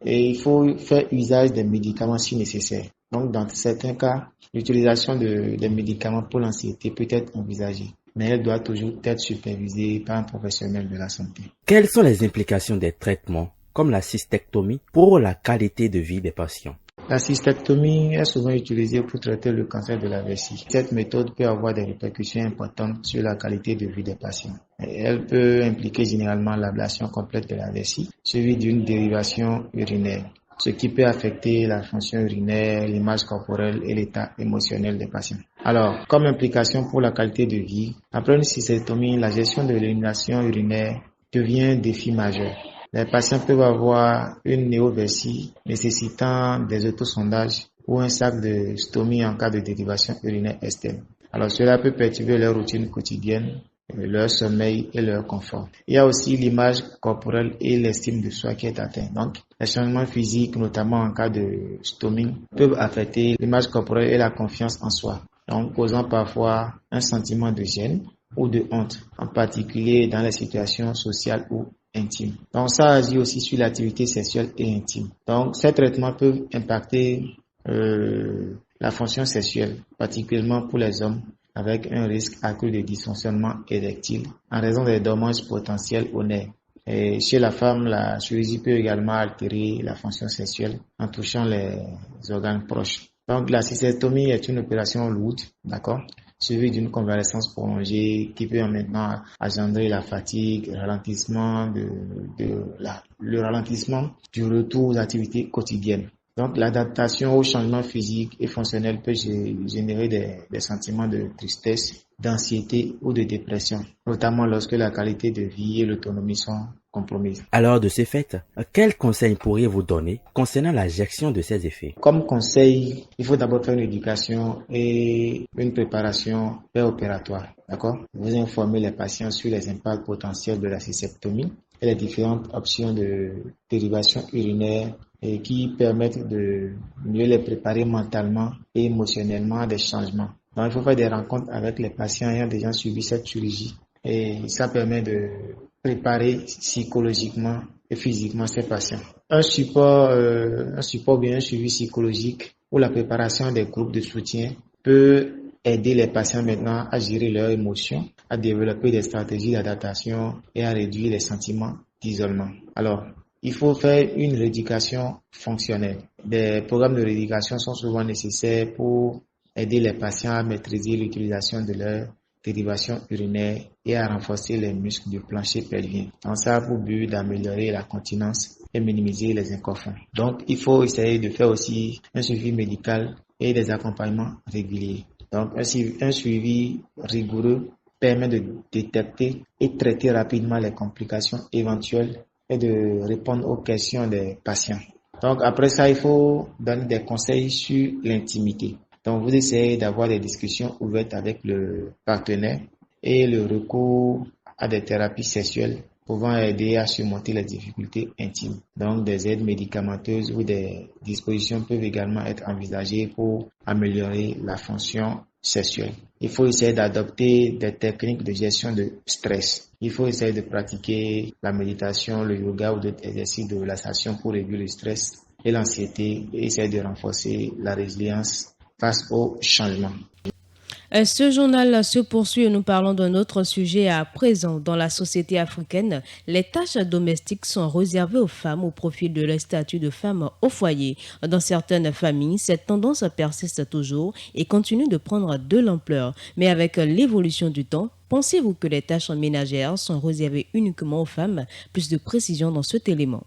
Il faut faire usage des médicaments si nécessaire. Donc, dans certains cas, l'utilisation des médicaments pour l'anxiété peut être envisagée, mais elle doit toujours être supervisée par un professionnel de la santé. Quelles sont les implications des traitements, comme la cystectomie, pour la qualité de vie des patients? La cystectomie est souvent utilisée pour traiter le cancer de la vessie. Cette méthode peut avoir des répercussions importantes sur la qualité de vie des patients. Elle peut impliquer généralement l'ablation complète de la vessie, suivie d'une dérivation urinaire, ce qui peut affecter la fonction urinaire, l'image corporelle et l'état émotionnel des patients. Alors, comme implication pour la qualité de vie, après une cystectomie, la gestion de l'élimination urinaire devient un défi majeur. Les patients peuvent avoir une néovessie nécessitant des autosondages ou un sac de stomie en cas de dérivation urinaire externe. Alors cela peut perturber leur routine quotidienne, leur sommeil et leur confort. Il y a aussi l'image corporelle et l'estime de soi qui est atteinte. Donc les changements physiques, notamment en cas de stomie, peuvent affecter l'image corporelle et la confiance en soi, donc causant parfois un sentiment de gêne ou de honte, en particulier dans les situations sociales ou intime. Donc ça agit aussi sur l'activité sexuelle et intime. Donc ces traitements peuvent impacter la fonction sexuelle, particulièrement pour les hommes, avec un risque accru de dysfonctionnement érectile en raison des dommages potentiels aux nerfs. Et chez la femme, la chirurgie peut également altérer la fonction sexuelle en touchant les organes proches. Donc la cystectomie est une opération lourde, d'accord, suivi d'une convalescence prolongée qui peut maintenant engendrer la fatigue, le ralentissement du retour aux activités quotidiennes. Donc l'adaptation au changement physique et fonctionnel peut générer des sentiments de tristesse, d'anxiété ou de dépression, notamment lorsque la qualité de vie et l'autonomie sont compromises. Alors de ce fait, quels conseils pourriez-vous donner concernant la gestion de ces effets? Comme conseil, il faut d'abord faire une éducation et une préparation préopératoire. D'accord? Vous informez les patients sur les impacts potentiels de la cystectomie et les différentes options de dérivation urinaire et qui permettent de mieux les préparer mentalement et émotionnellement à des changements. Donc, il faut faire des rencontres avec les patients ayant déjà suivi cette chirurgie et ça permet de préparer psychologiquement et physiquement ces patients. Un support bien, un suivi psychologique ou la préparation des groupes de soutien peut aider les patients maintenant à gérer leurs émotions, à développer des stratégies d'adaptation et à réduire les sentiments d'isolement. Alors, il faut faire une rééducation fonctionnelle. Des programmes de rééducation sont souvent nécessaires pour aider les patients à maîtriser l'utilisation de leur dérivation urinaire et à renforcer les muscles du plancher pelvien. Donc ça a pour but d'améliorer la continence et minimiser les inconforts. Donc il faut essayer de faire aussi un suivi médical et des accompagnements réguliers. Donc un suivi rigoureux permet de détecter et traiter rapidement les complications éventuelles et de répondre aux questions des patients. Donc après ça, il faut donner des conseils sur l'intimité. Donc vous essayez d'avoir des discussions ouvertes avec le partenaire et le recours à des thérapies sexuelles pouvant aider à surmonter les difficultés intimes. Donc des aides médicamenteuses ou des dispositions peuvent également être envisagées pour améliorer la fonction sexuelle. Il faut essayer d'adopter des techniques de gestion de stress. Il faut essayer de pratiquer la méditation, le yoga ou d'autres exercices de relaxation pour réduire le stress et l'anxiété et essayer de renforcer la résilience face au changement. Ce journal se poursuit et nous parlons d'un autre sujet à présent. Dans la société africaine, les tâches domestiques sont réservées aux femmes au profit de leur statut de femme au foyer. Dans certaines familles, cette tendance persiste toujours et continue de prendre de l'ampleur. Mais avec l'évolution du temps, pensez-vous que les tâches ménagères sont réservées uniquement aux femmes? Plus de précision dans cet élément.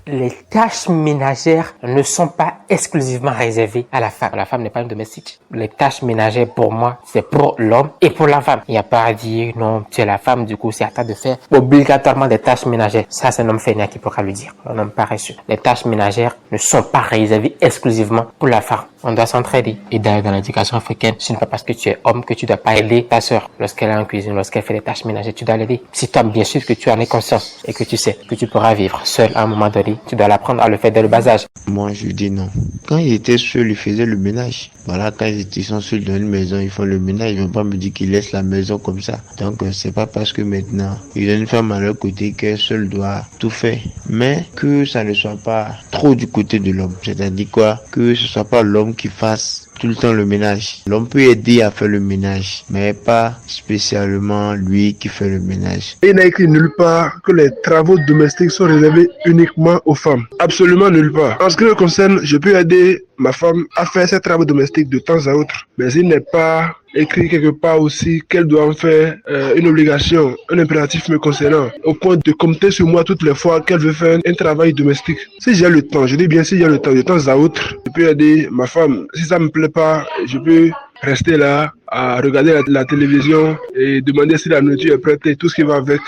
Les tâches ménagères ne sont pas exclusivement réservées à la femme. La femme n'est pas une domestique. Les tâches ménagères, pour moi, c'est pour l'homme et pour la femme. Il n'y a pas à dire, non, tu es la femme, du coup, c'est à toi de faire obligatoirement des tâches ménagères. Ça, c'est un homme fainéant qui pourra le dire. Un homme paresseux. Les tâches ménagères ne sont pas réservées exclusivement pour la femme. On doit s'entraider. Et d'ailleurs, dans l'éducation africaine, ce n'est pas parce que tu es homme que tu dois pas aider ta sœur. Lorsqu'elle est en cuisine, lorsqu'elle fait des tâches ménagères, tu dois l'aider. Si toi, bien sûr que tu en es conscience et que tu sais que tu pourras vivre seul à un moment donné, tu dois l'apprendre à le faire dès le bas âge. Moi, je dis non. Quand ils étaient seuls, ils faisaient le ménage. Voilà, quand ils sont seuls dans une maison, ils font le ménage. Ils ne vont pas me dire qu'ils laissent la maison comme ça. Donc, c'est pas parce que maintenant, ils ont une femme à leur côté qu'elle seule doit tout faire. Mais que ça ne soit pas trop du côté de l'homme. C'est-à-dire quoi? Que ce soit pas l'homme qui fasse tout le temps le ménage. L'homme peut aider à faire le ménage, mais pas spécialement lui qui fait le ménage. Il n'est écrit nulle part que les travaux domestiques sont réservés uniquement aux femmes. Absolument nulle part. En ce qui me concerne, je peux aider ma femme à faire ses travaux domestiques de temps à autre. Mais il n'est pas écrit quelque part aussi qu'elle doit en faire une obligation, un impératif me concernant, au point de compter sur moi toutes les fois qu'elle veut faire un travail domestique. Si j'ai le temps, je dis bien si j'ai le temps, de temps à autre, je peux aider ma femme. Si ça me plaît pas, je peux rester là à regarder la télévision et demander si la nourriture est prête et tout ce qui va avec.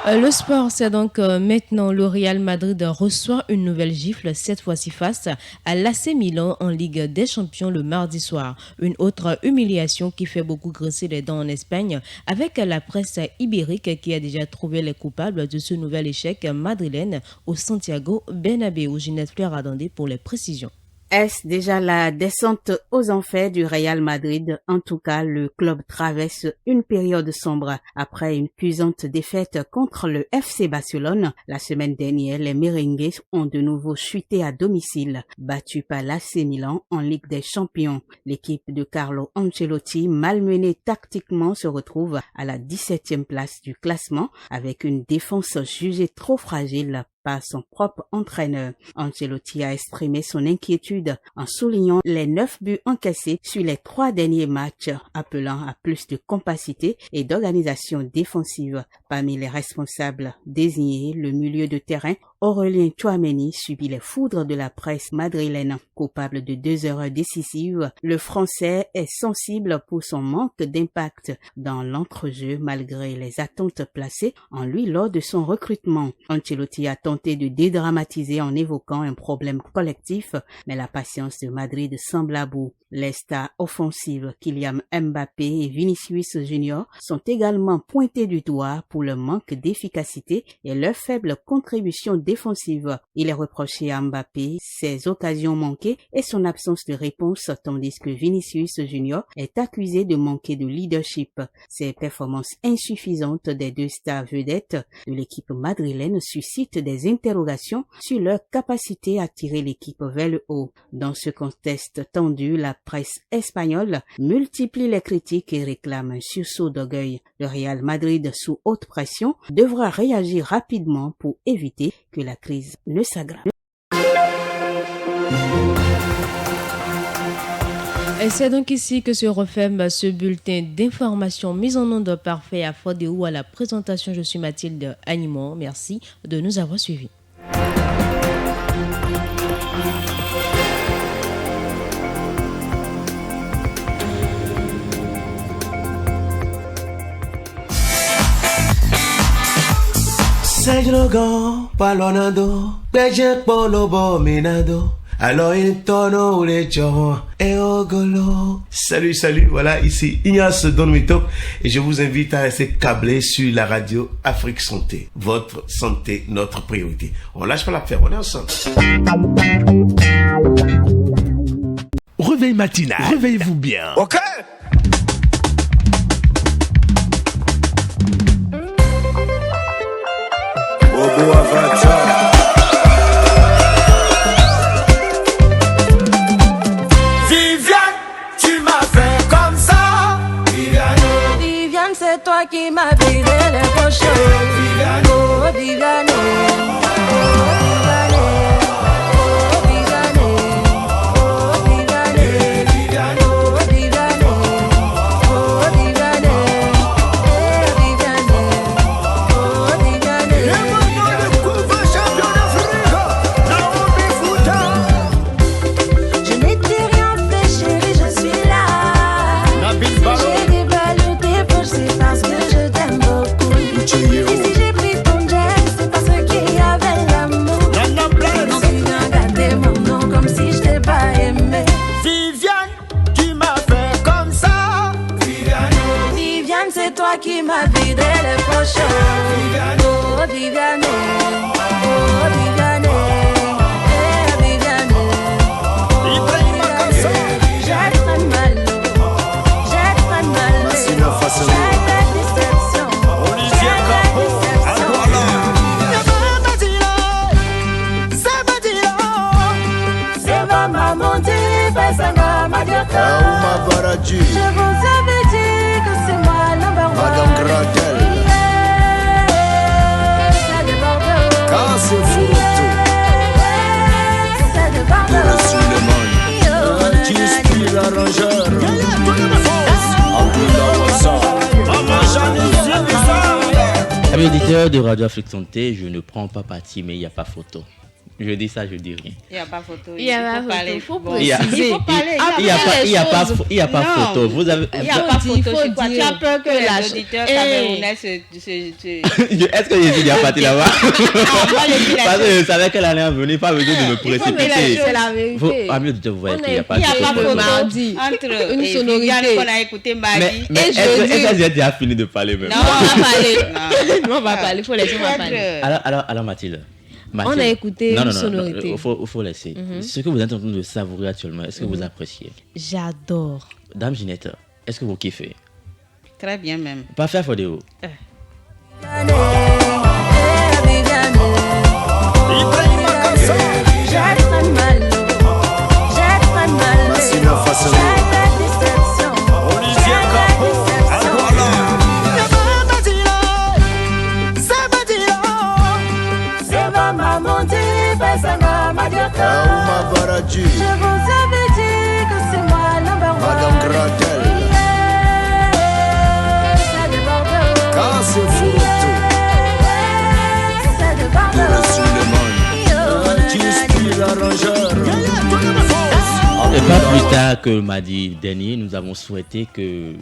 Le sport, c'est donc maintenant le Real Madrid reçoit une nouvelle gifle, cette fois-ci face à l'AC Milan en Ligue des Champions le mardi soir. Une autre humiliation qui fait beaucoup grincer les dents en Espagne avec la presse ibérique qui a déjà trouvé les coupables de ce nouvel échec madrilène au Santiago Bernabéu. Ginette Fleur-Adandé pour les précisions. Est-ce déjà la descente aux enfers du Real Madrid? En tout cas, le club traverse une période sombre. Après une cuisante défaite contre le FC Barcelone, la semaine dernière, les merengues ont de nouveau chuté à domicile, battus par l'AC Milan en Ligue des Champions. L'équipe de Carlo Ancelotti, malmenée tactiquement, se retrouve à la 17e place du classement avec une défense jugée trop fragile par son propre entraîneur. Ancelotti a exprimé son inquiétude en soulignant les 9 buts encaissés sur les 3 derniers matchs, appelant à plus de compacité et d'organisation défensive. Parmi les responsables désignés, le milieu de terrain Aurélien Tchouaméni subit les foudres de la presse madrilène. Coupable de 2 erreurs décisives, le Français est sensible pour son manque d'impact dans l'entrejeu malgré les attentes placées en lui lors de son recrutement. Ancelotti a tenté de dédramatiser en évoquant un problème collectif, mais la patience de Madrid semble à bout. Les stars offensives Kylian Mbappé et Vinicius Junior sont également pointés du doigt pour le manque d'efficacité et leur faible contribution défensive. Il est reproché à Mbappé ses occasions manquées et son absence de réponse, tandis que Vinicius Junior est accusé de manquer de leadership. Ces performances insuffisantes des 2 stars vedettes de l'équipe madrilène suscitent des interrogations sur leur capacité à tirer l'équipe vers le haut. Dans ce contexte tendu, la presse espagnole multiplie les critiques et réclame un sursaut d'orgueil. Le Real Madrid, sous haute pression, devra réagir rapidement pour éviter que la crise ne s'aggrave. Et c'est donc ici que se referme ce bulletin d'information mis en onde par Féa Fodéou à la présentation. Je suis Mathilde Animon. Merci de nous avoir suivis. Sajrogo, palonado, beje polobo minado. Alors il tono ou les gens et ogolo. Salut, voilà ici Ignace Don Mitop et je vous invite à rester câblé sur la radio Afrique Santé. Votre santé, notre priorité. On lâche pas l'affaire, on est ensemble. Réveil matinal, réveillez-vous bien. Ok. Bobo Avatar. C'est toi qui m'as vidé les poches. Viviane, oh Viviane, oh Viviane, oh Viviane, oh Viviane, Viviane, oh Viviane, oh Viviane, Viviane, oh Viviane. Le monde de coupe champion d'Afrique, Naomi Fouta. Je n'ai rien fait chérie, je suis là. Nabil Balo. C'est parce que je t'aime beaucoup. Et si j'ai pris ton geste, c'est parce qu'il y avait l'amour. Non, tu viens garder mon nom comme si je t'ai pas aimé. Viviane, tu m'as fait comme ça. Viviane, c'est toi qui m'as vidé les poches. Oh Viviane, oh Viviane, eh Viviane. J'ai très mal, j'ai très mal. Je vous avais dit que c'est moi number one. Madame Gradel. Ça déborde. Quand c'est Furuto. Ça déborde. Pour le Suleiman. L'artiste, l'arrangeur. Amis auditeurs de Radio Afrique Santé, je ne prends pas parti, mais il n'y a pas photo. Je dis ça, je dis rien. Il n'y a pas photo. Il y a pas photo. Il faut préciser. Il n'y a pas photo. Vous avez. Il n'y a pas photo. Tu as peur que les auditeurs camerounais se. Est-ce que je suis déjà parti là-bas? Parce que je savais qu'elle allait en venir, pas besoin de me précipiter. C'est la vérité. Amis auditeurs, vous voyez qu'il n'y a pas de photo. Mardi. Entre une sonorité qu'on a écouté mardi. Mais est-ce que j'ai déjà fini de parler même? Non, on va parler. Non, on va parler. Il faut laisser moi parler. Alors Mathilde. On a écouté une sonorité. Il faut laisser. Ce que vous êtes en train de savourer actuellement, est-ce que vous appréciez? J'adore. Dame Ginette, est-ce que vous kiffez? Très bien même. Pas faire Fodéo. Baradji. Je vous avais dit que c'est moi number one. Madame Gratel. Ça déborde. Casse Fouroutou. Ça déborde. Et pas plus tard que le mardi dernier, nous avons souhaité que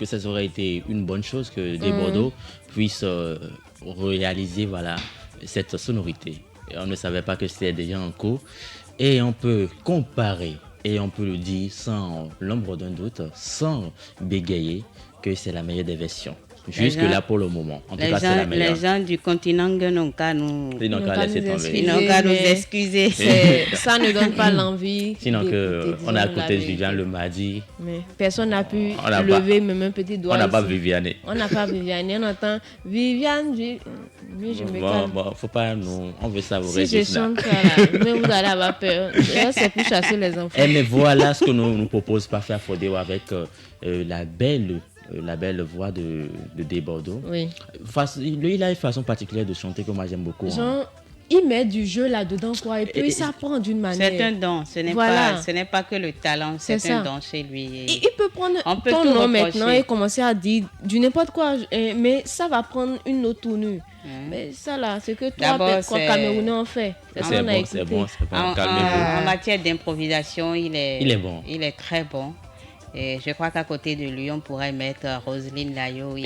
ça aurait été une bonne chose que des Bordeaux puissent réaliser cette sonorité. Et on ne savait pas que c'était déjà en cours. Et on peut comparer, et on peut le dire sans l'ombre d'un doute, sans bégayer, que c'est la meilleure des versions. Jusque là pour le moment. En tout cas, c'est la meilleure. Les gens du continent n'ont qu'à nous excuser. Ça ne donne pas l'envie. Sinon on a écouté Viviane le mardi. Mais personne n'a pu lever même un petit doigt. On n'a pas Viviane. On entend Viviane. Je me calme. Faut pas on veut savourer. Si je chante ça là, mais vous allez avoir peur. C'est pour chasser les enfants. Mais voilà ce que nous propose Parfait Fodéo avec la belle voix de Desbordeaux. Oui. Lui, il a une façon particulière de chanter que moi j'aime beaucoup. Il met du jeu là-dedans, quoi. Et puis ça prend d'une manière. C'est un don. Ce n'est pas que le talent, c'est un don chez lui. Il peut prendre ton nom maintenant et commencer à dire du n'importe quoi. Mais ça va prendre une autre tournure. Mais ça là, c'est que toi, peut-être Camerounais en fait. C'est bon. En matière d'improvisation, il est bon. Il est très bon. Et je crois qu'à côté de lui, on pourrait mettre Roselyne Layo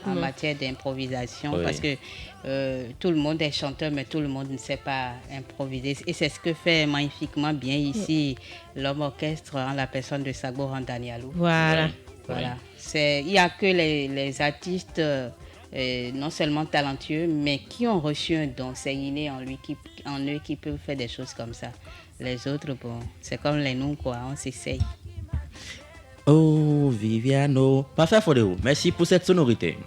en matière d'improvisation, parce que tout le monde est chanteur, mais tout le monde ne sait pas improviser. Et c'est ce que fait magnifiquement bien ici l'homme orchestre en la personne de Sagbo Randanialou. Voilà. Il n'y a que les artistes non seulement talentueux, mais qui ont reçu un don. C'est inné en eux qui peuvent faire des choses comme ça. Les autres, c'est comme les noms, quoi. On s'essaye. Oh, Viviano. Parfait Fodéo. Merci pour cette sonorité.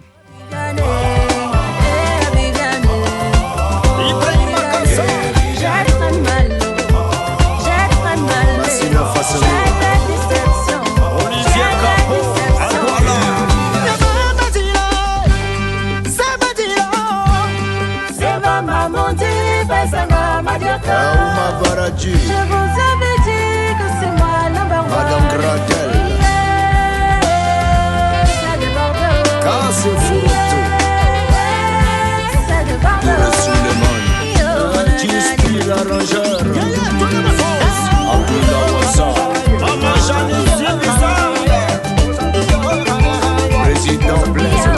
Baradji. Je vous avais dit que c'est moi number one. Madame Gratel. Casse Fouroutou. Jusqu'il l'arrangeur. Abdullah Wassa. Président Blaise Blas.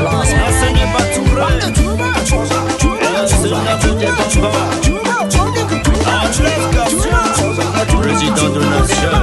Président de nation.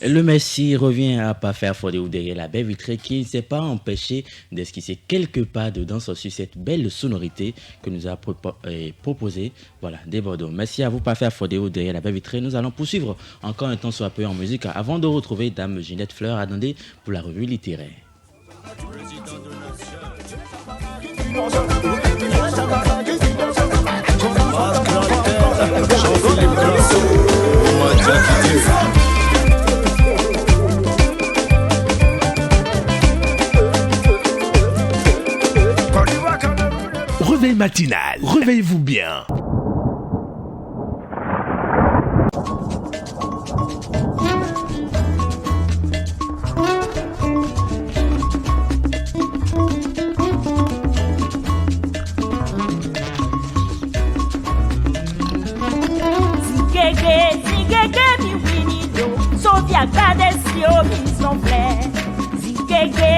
Le Messi revient à Parfait Fodéo derrière la baie vitrée qui ne s'est pas empêché d'esquisser quelques pas de danse sur cette belle sonorité que nous a proposé Desbordeaux. Merci à vous Parfait Fodéo derrière la baie vitrée. Nous allons poursuivre encore un temps soit peu en musique avant de retrouver Dame Ginette Fleur à Dandé pour la revue littéraire. réveil matinal. Réveillez-vous bien. Zigege mi winido, Sofia Gadesio mi somfle. Zigege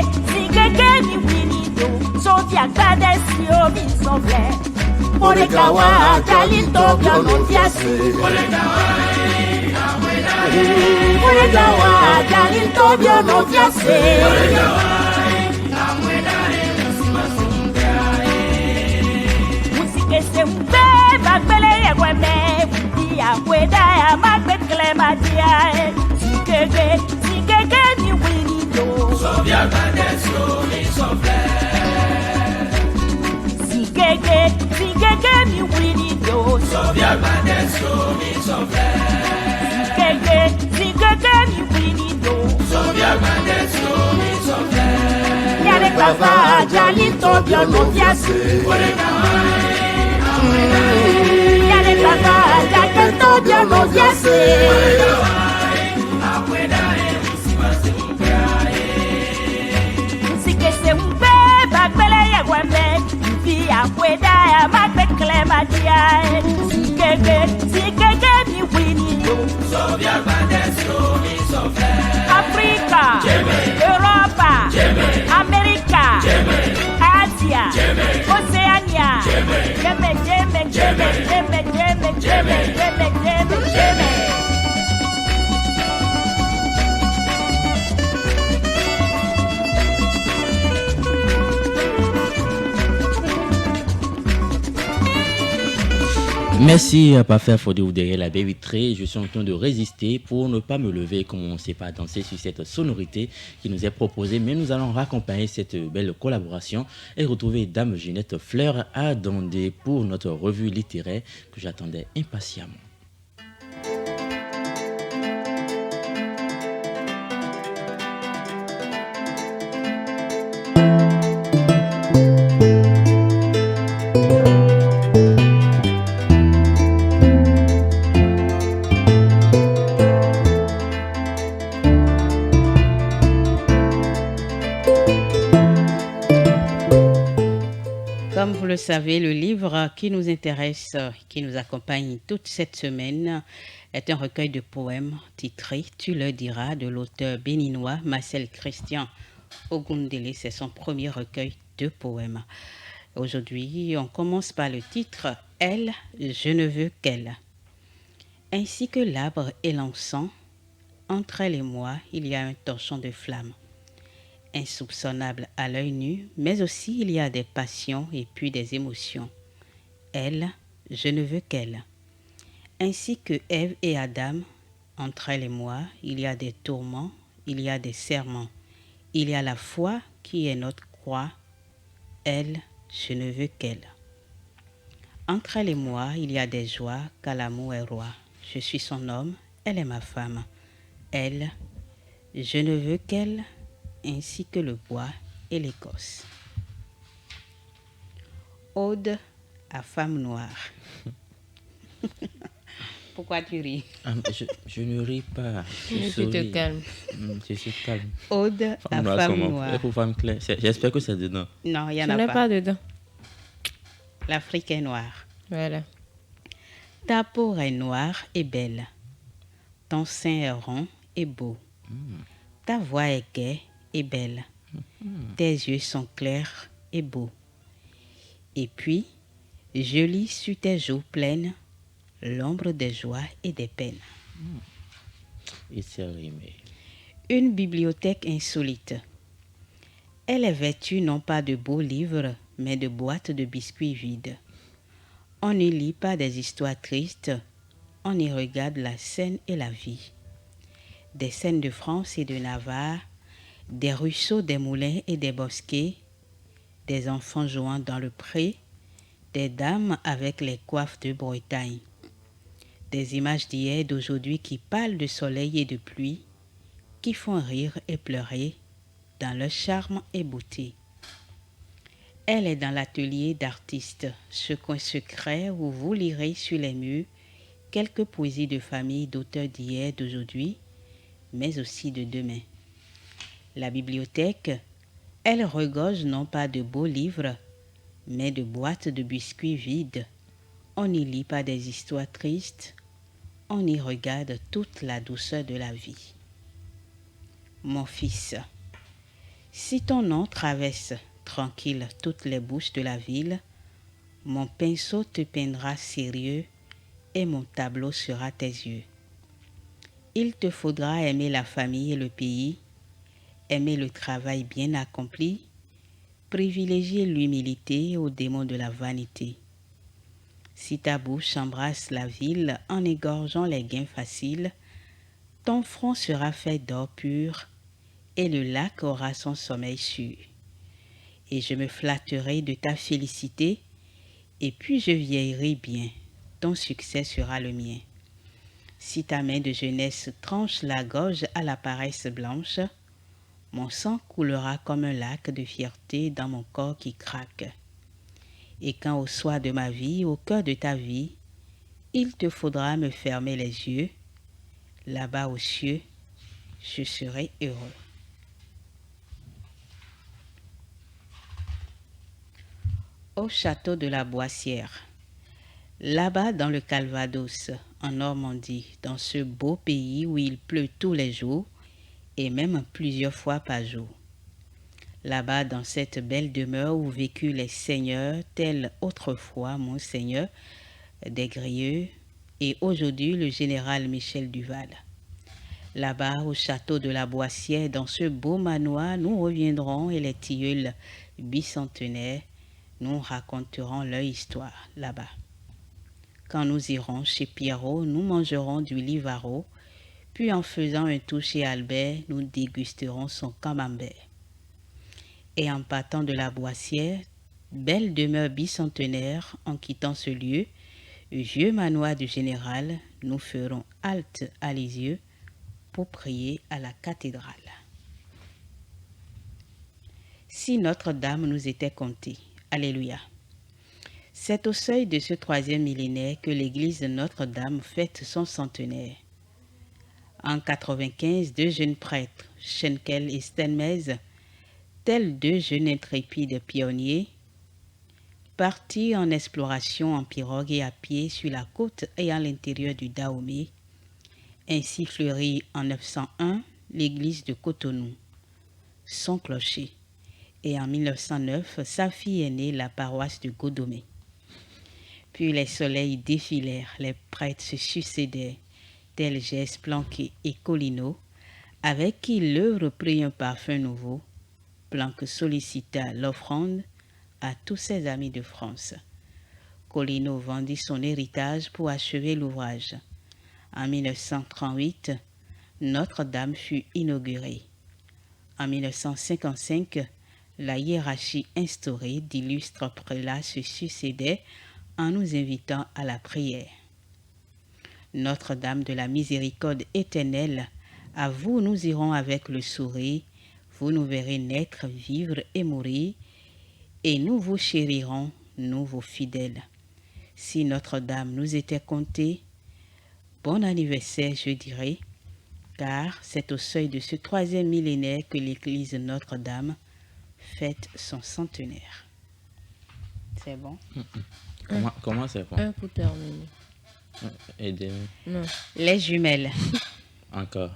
mi winido, Sofia Gadesio mi somfle. Moregawa Galito Biono Fiase. Moregawa Galito Biono Fiase. Musike se mbe bagbele yegweme. Akweda ya magbekle madia Zigege mi winido Sofia Gadesio mi somfle. Zigege mi winido Sofia Gadesio mi somfle. Zigege mi winido Sofia Gadesio mi somfle. Yare kasa Jalito Biono Fiase. Sikese mbe bagbele yegweme Ibi akweda ya magbekle madia Zigege mi winido Sofia Gadesio mi somfle. Africa, Europa, America, Asia, Oceania, Merci à Parfait Fodé derrière la baie vitrée. Je suis en train de résister pour ne pas me lever et commencer par danser sur cette sonorité qui nous est proposée. Mais nous allons raccompagner cette belle collaboration et retrouver Dame Ginette Fleur à Dondé pour notre revue littéraire que j'attendais impatiemment. Comme vous le savez, le livre qui nous intéresse, qui nous accompagne toute cette semaine, est un recueil de poèmes titré « Tu le diras » de l'auteur béninois Marcel Christian Ogundele. C'est son premier recueil de poèmes. Aujourd'hui, on commence par le titre « Elle, je ne veux qu'elle ». Ainsi que l'arbre et l'encens, entre elle et moi, il y a un torchon de flamme. Insoupçonnable à l'œil nu, mais aussi il y a des passions et puis des émotions. Elle, je ne veux qu'elle. Ainsi que Ève et Adam, entre elle et moi, il y a des tourments, il y a des serments. Il y a la foi qui est notre croix. Elle, je ne veux qu'elle. Entre elle et moi, il y a des joies, car l'amour est roi. Je suis son homme, elle est ma femme. Elle, je ne veux qu'elle, ainsi que le bois et l'écorce. Ode à femme noire. Pourquoi tu ris? Je ne ris pas. Tu te calmes. Je suis calme. Ode à femme noire. Et pour femme claire, j'espère que c'est dedans. Non, il n'y en a pas. Ce n'est pas dedans. L'Afrique est noire. Voilà. Ta peau est noire et belle. Ton sein est rond et beau. Ta voix est gaie et belle. Tes yeux sont clairs et beaux. Et puis, je lis sur tes joues pleines l'ombre des joies et des peines. Et c'est rimé. Une bibliothèque insolite. Elle est vêtue non pas de beaux livres, mais de boîtes de biscuits vides. On n'y lit pas des histoires tristes, on y regarde la scène et la vie. Des scènes de France et de Navarre, des ruisseaux, des moulins et des bosquets, des enfants jouant dans le pré, des dames avec les coiffes de Bretagne. Des images d'hier et d'aujourd'hui qui parlent de soleil et de pluie, qui font rire et pleurer dans leur charme et beauté. Elle est dans l'atelier d'artistes, ce coin secret où vous lirez sur les murs quelques poésies de famille d'auteurs d'hier, d'aujourd'hui, mais aussi de demain. La bibliothèque, elle regorge non pas de beaux livres, mais de boîtes de biscuits vides. On n'y lit pas des histoires tristes, on y regarde toute la douceur de la vie. Mon fils, si ton nom traverse tranquille toutes les bouches de la ville, mon pinceau te peindra sérieux et mon tableau sera tes yeux. Il te faudra aimer la famille et le pays, aimer le travail bien accompli, privilégier l'humilité au démon de la vanité. Si ta bouche embrasse la ville en égorgeant les gains faciles, ton front sera fait d'or pur et le lac aura son sommeil sûr. Et je me flatterai de ta félicité, et puis je vieillirai bien, ton succès sera le mien. Si ta main de jeunesse tranche la gorge à la paresse blanche, mon sang coulera comme un lac de fierté dans mon corps qui craque. Et quand au soir de ma vie, au cœur de ta vie, il te faudra me fermer les yeux, là-bas aux cieux, je serai heureux. Au château de la Boissière. Là-bas dans le Calvados, en Normandie, dans ce beau pays où il pleut tous les jours et même plusieurs fois par jour. Là-bas dans cette belle demeure où vécurent les seigneurs tels autrefois Monseigneur Desgrieux et aujourd'hui le général Michel Duval. Là-bas au château de la Boissière, dans ce beau manoir, nous reviendrons et les tilleuls bicentenaires nous raconterons leur histoire là-bas. Quand nous irons chez Pierrot, nous mangerons du livaro, puis en faisant un tour chez Albert, nous dégusterons son camembert. Et en partant de la Boissière, belle demeure bicentenaire, en quittant ce lieu, vieux manoir du général, nous ferons halte à Lisieux pour prier à la cathédrale. Si Notre-Dame nous était comptée, Alléluia. C'est au seuil de ce 3e millénaire que l'église de Notre-Dame fête son centenaire. En 95, 2 jeunes prêtres, Schenkel et Stenmez, tels 2 jeunes intrépides pionniers, partis en exploration en pirogue et à pied sur la côte et à l'intérieur du Dahomey, ainsi fleurit en 901 l'église de Cotonou, son clocher. Et en 1909, sa fille est née, la paroisse de Godomé. Puis les soleils défilèrent, les prêtres se succédaient, tels Gès, Planquet et Colino, avec qui l'œuvre prit un parfum nouveau. Planque sollicita l'offrande à tous ses amis de France. Colino vendit son héritage pour achever l'ouvrage. En 1938, Notre-Dame fut inaugurée. En 1955, la hiérarchie instaurée d'illustres prélats se succédait en nous invitant à la prière. Notre-Dame de la miséricorde éternelle, à vous nous irons avec le sourire, vous nous verrez naître, vivre et mourir, et nous vous chérirons, nous vos fidèles. Si Notre-Dame nous était comptée, bon anniversaire je dirais, car c'est au seuil de ce 3e millénaire que l'église Notre-Dame fête son centenaire. C'est bon? Comment c'est bon? Un coup terminé. Et des... Non. Les jumelles. Encore.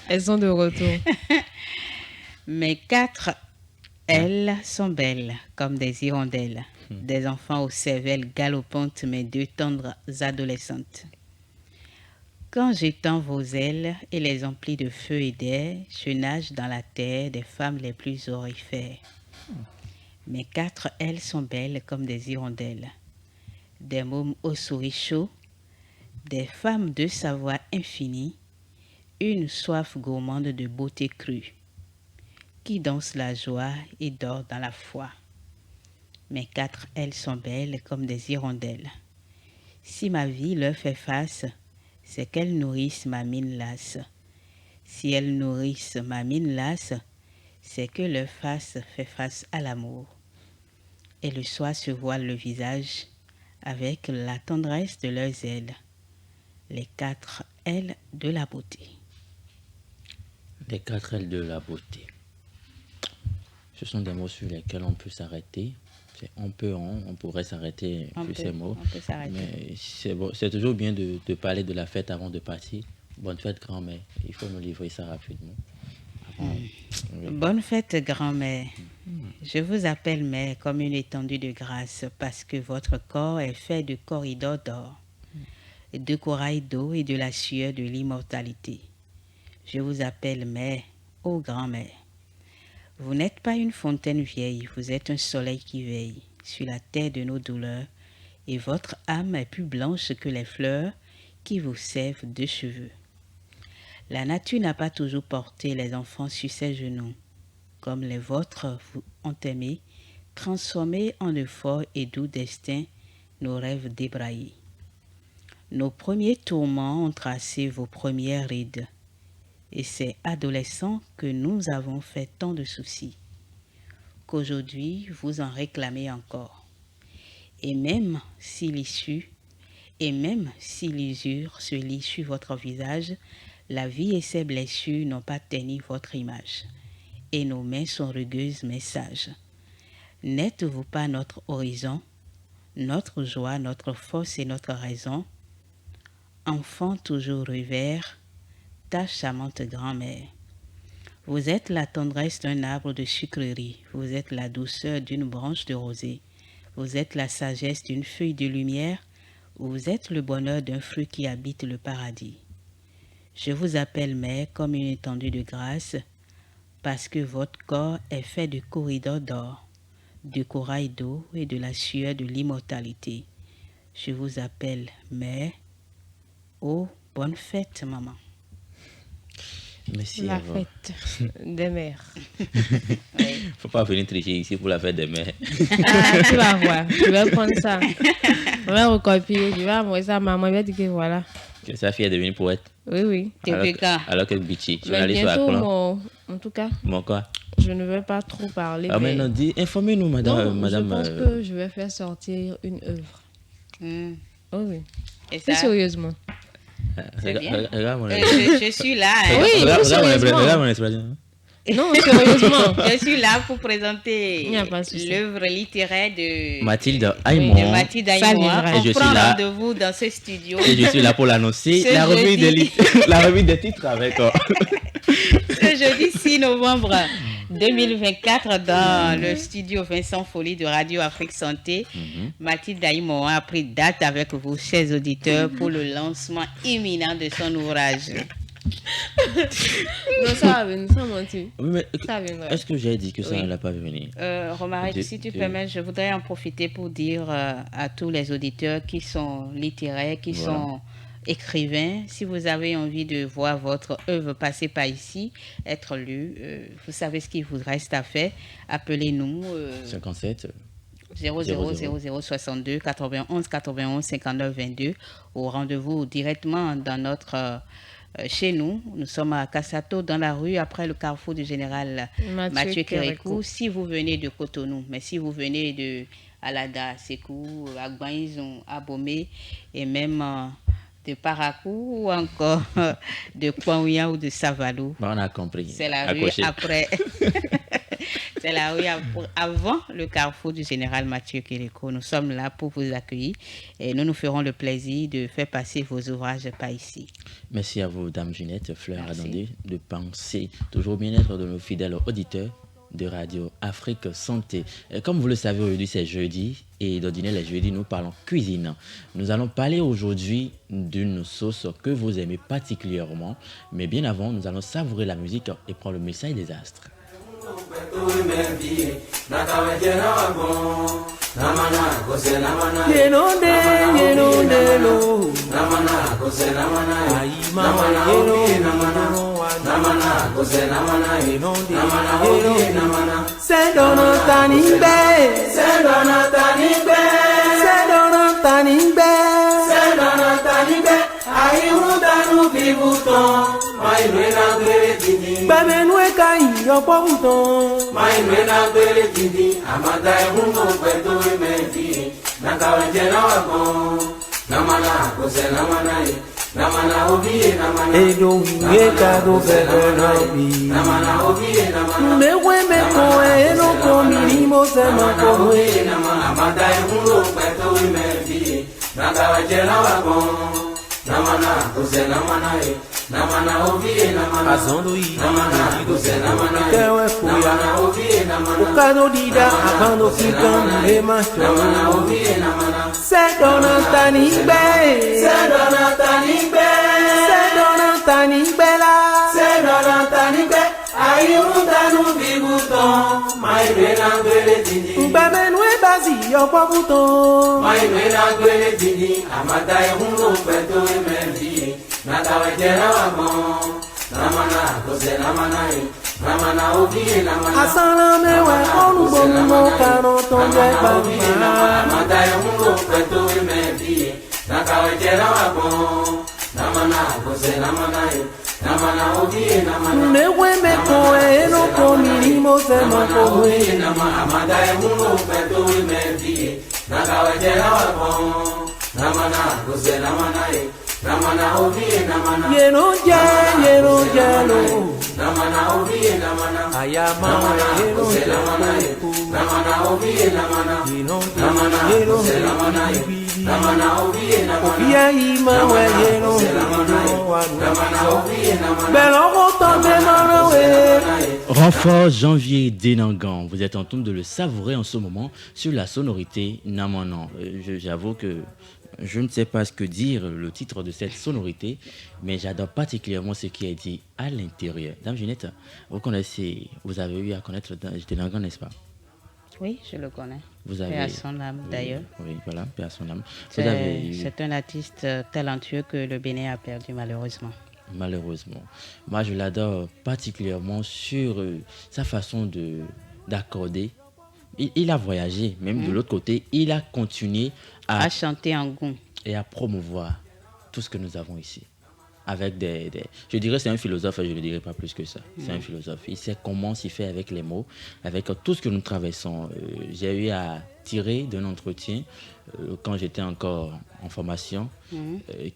Elles sont de retour. Mes 4 elles sont belles comme des hirondelles, des enfants aux cervelles galopantes, mes 2 tendres adolescentes. Quand j'étends vos ailes et les emplis de feu et d'air, je nage dans la terre des femmes les plus aurifères. Mes 4 ailes sont belles comme des hirondelles, des mômes aux souris chauds, des femmes de savoir infini, une soif gourmande de beauté crue, qui danse la joie et dort dans la foi. Mes 4 ailes sont belles comme des hirondelles. Si ma vie leur fait face, c'est qu'elles nourrissent ma mine lasse. Si elles nourrissent ma mine lasse, c'est que leur face fait face à l'amour. Et le soir se voile le visage avec la tendresse de leurs ailes, les 4 ailes de la beauté. Les 4 ailes de la beauté. Ce sont des mots sur lesquels on peut s'arrêter. On pourrait s'arrêter sur ces mots. On peut s'arrêter. Mais c'est toujours bien de parler de la fête avant de partir. Bonne fête, grand-mère. Il faut me livrer ça rapidement. Oui. Bonne fête, grand-mère. Je vous appelle mère comme une étendue de grâce parce que votre corps est fait de corridors d'or, de corail d'eau et de la sueur de l'immortalité. Je vous appelle mère, ô grand-mère. Vous n'êtes pas une fontaine vieille, vous êtes un soleil qui veille sur la terre de nos douleurs et votre âme est plus blanche que les fleurs qui vous servent de cheveux. La nature n'a pas toujours porté les enfants sur ses genoux, comme les vôtres vous ont aimé, transformés en de forts et doux destins, nos rêves débraillés. Nos premiers tourments ont tracé vos premières rides, et c'est adolescents que nous avons fait tant de soucis, qu'aujourd'hui vous en réclamez encore. Et même si l'usure se lit sur votre visage, la vie et ses blessures n'ont pas terni votre image, et nos mains sont rugueuses mais sages. N'êtes-vous pas notre horizon, notre joie, notre force et notre raison? Enfant toujours revers, ta charmante grand-mère. Vous êtes la tendresse d'un arbre de sucrerie, vous êtes la douceur d'une branche de rosée, vous êtes la sagesse d'une feuille de lumière, vous êtes le bonheur d'un fruit qui habite le paradis. Je vous appelle mère comme une étendue de grâce, parce que votre corps est fait de corridors d'or, de corail d'eau et de la sueur de l'immortalité. Je vous appelle mère. Oh, bonne fête, maman. Merci la à vous. Fête des mères. Faut pas venir tricher ici pour la fête des mères. Ah, tu vas voir, je vais prendre ça. On va recopier, je vais envoyer ça à maman, elle va dire que voilà. Que sa fille est devenue poète. Oui. Alors que Bichi, tu vas Mais aller sur la bientôt, plan. en tout cas, Mon quoi? je ne vais pas trop parler. Ah, mais non, informez-nous, madame. Non, je pense que je vais faire sortir une œuvre. Oh oui. Et Plus ça? sérieusement. C'est bien. Regarde mon Je suis là. Hein. Oui, plus sérieusement. Regarde mon expression. Non, sérieusement. Je suis là pour présenter Il n'y a pas de souci. l'œuvre littéraire de Mathilde Aymon. De Mathilde Aymon. Et je On suis prend là. rendez-vous dans ce studio. Et je suis là pour l'annoncer. Ce La revue jeudi. la revue des titres avec. Ce jeudi 6 novembre 2024 dans le studio Vincent Folly de Radio Afrique Santé. Mathilde Aymon a pris date avec vous, chers auditeurs, pour le lancement imminent de son ouvrage. Non, ça va venir, sans mentir. Oui, mais Ça viendra. est-ce que j'ai dit que ça Oui. n'allait pas venir? Romaric, si tu permets, je voudrais en profiter pour dire à tous les auditeurs qui sont littéraires, qui Voilà. sont écrivains, si vous avez envie de voir votre œuvre passer par ici, être lue, vous savez ce qu'il vous reste à faire. Appelez-nous 57. 000062 91 91 59 22 au rendez-vous directement dans notre chez nous. Nous sommes à Kassato, dans la rue, après le carrefour du général Mathieu Kérékou. Si vous venez de Cotonou, mais si vous venez de Alada, Sékou, Agbaïzon, Abomey et même de Parakou ou encore de Kouaouya ou de Savalou. Bon, on a compris. C'est la rue Accroché. après. C'est la rue avant le carrefour du général Mathieu Kérékou. Nous sommes là pour vous accueillir et nous nous ferons le plaisir de faire passer vos ouvrages par ici. Merci à vous, Dame Ginette Fleur Merci. Adondé, de penser toujours au bien-être de nos fidèles auditeurs de Radio Afrique Santé. Et comme vous le savez, aujourd'hui c'est jeudi et d'ordinaire les jeudis nous parlons cuisine. Nous allons parler aujourd'hui d'une sauce que vous aimez particulièrement, mais bien avant, nous allons savourer la musique et prendre le message des astres. Babenwe kayo ọ̀pọ̀ bùtàn. Mai mena gbélé tìdí, àmàdá ẹ̀hún mọ̀ pẹ̀ tó wé mẹ́tì. Nàkàwé jẹ́ náà wà gan. Nàmàlà kò sẹ́ nàmàlà yìí. Namana obiye namana. Edo wiye kado bebe na bi. Namana obiye namana. Mewe meko eno komi ni mo se ma kowe. Namana amada emulo peto imefi. Nagawa jela wagon. Namana kose namana e. Namana obiye namana. Azondo yi. Namana kose namana e. Kewe fuya. Namana obiye namana. Ukado dida akando fikan e ma cho. Namana obiye namana. Se dona tani be. Se dona tani be. Se dona tani be la. Se dona tani be. Ayi mutanu biguton. Mai bena gwele didi. Mbebe nwe bazi ọ̀pọ̀ bùtàn. Mai bena gwele didi. Amada ehuno peto emevi. Nagawe jera wagon. Namana kose namana e. Namana obiye namana. Asana mewe olugbo karo tó jẹ́ gbàgbà. Amada ehuno peto emevi. Nagawe jera wagon. Namana kose namana e. Namana obiye namana. Mewe meko eno komi ni mo se ma kowe. Amada ehuno peto emevi. Nagawe jera wagon. Namana kose namana e. Namana obiye namana. Yeno jẹ lo. Namana obiye namana. Ayama yeno jẹ lo. Namana obiye namana. Namana yeno jẹ lo. Namana obiye namana. Obiya yi ma wẹ yeno jẹ lo. Namana obiye namana. Bẹ̀rẹ̀ ọkọ̀ tán bẹ́ẹ̀ máa wẹ̀. Renfort Janvier Denangan, vous êtes en train de le savourer en ce moment sur la sonorité Namanan. J'avoue que je ne sais pas ce que dire le titre de cette sonorité, mais j'adore particulièrement ce qui est dit à l'intérieur. Dame Ginette, vous avez eu à connaître Denangan, n'est-ce pas? Oui, je le connais. Vous avez... Paix à son âme, d'ailleurs. Oui, voilà, paix à son âme. C'est un artiste talentueux que le Bénin a perdu malheureusement. Malheureusement. Moi, je l'adore particulièrement sur sa façon d'accorder. Il a voyagé, même de l'autre côté, il a continué à chanter en goût et à promouvoir tout ce que nous avons ici. Avec je dirais c'est un philosophe, je ne dirais pas plus que ça. C'est un philosophe. Il sait comment s'y fait avec les mots, avec tout ce que nous traversons. J'ai eu à tirer d'un entretien, quand j'étais encore en formation,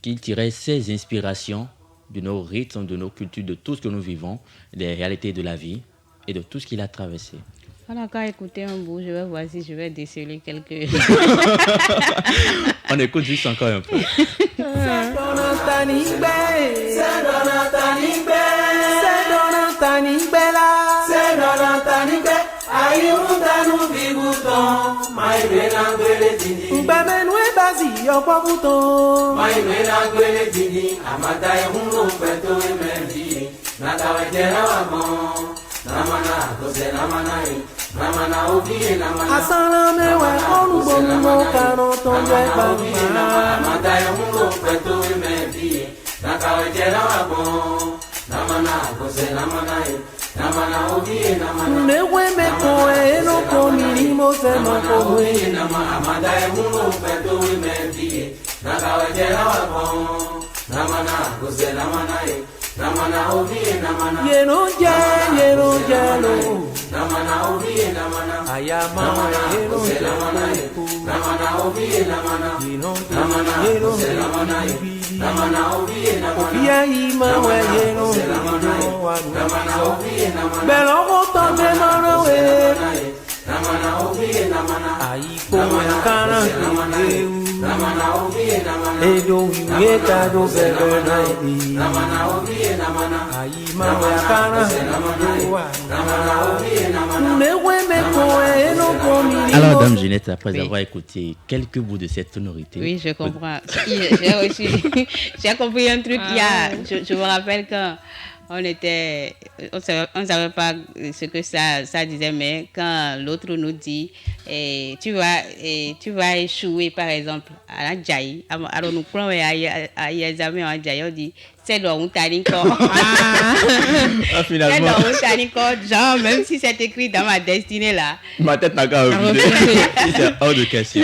qu'il tirait ses inspirations de nos rythmes, de nos cultures, de tout ce que nous vivons, des réalités de la vie et de tout ce qu'il a traversé. On a qu'à écouter un bout, je vais voir si je vais déceler quelques... On écoute juste encore un peu. Asana mewe olugbo karo tó jẹ́ gbàgbà. Amada ehuno peto emevi. Nagawe jera wagon. Namana kose namana e. Namana obiye namana. Mewe meko eno komi ni mo se ma kowe. Amada ehuno peto emevi. Nagawe jera wagon. Namana kose namana e. Namana obiye namana. Yeno jẹ lo. Namana obiye namana. Ayama yeno jẹ lo. Namana obiye namana. Namana kose namana e. Namana obiye namana. Obiya yi ma wẹ yeno jẹ lo. Namana obiye namana. Bẹ̀rẹ̀ ọkọ̀ tán bẹ́ẹ̀ máa wẹ̀. Namana obiye namana. Àyíkó ẹ̀kára ewu. Namana obiye namana. Edo wiye kado bẹ̀rẹ̀ náà bi. Namana obiye namana. Àyíma ẹ̀kára ewu. Namana obiye namana. Mewe meko eno komi ni mo. Alors, Dame Ginette, après avoir écouté quelques bouts de cette sonorité... Oui, je comprends. J'ai compris un truc. Je me rappelle quand on savait pas ce que ça disait, mais quand l'autre nous dit tu vas échouer par exemple à la Djaï, alors nous prenons à l'examen en Djaï, on dit c'est dans Taniko. Finalement. C'est dans Taniko, genre même si c'est écrit dans ma destinée là. Ma tête n'a qu'à refuser. C'est hors de question.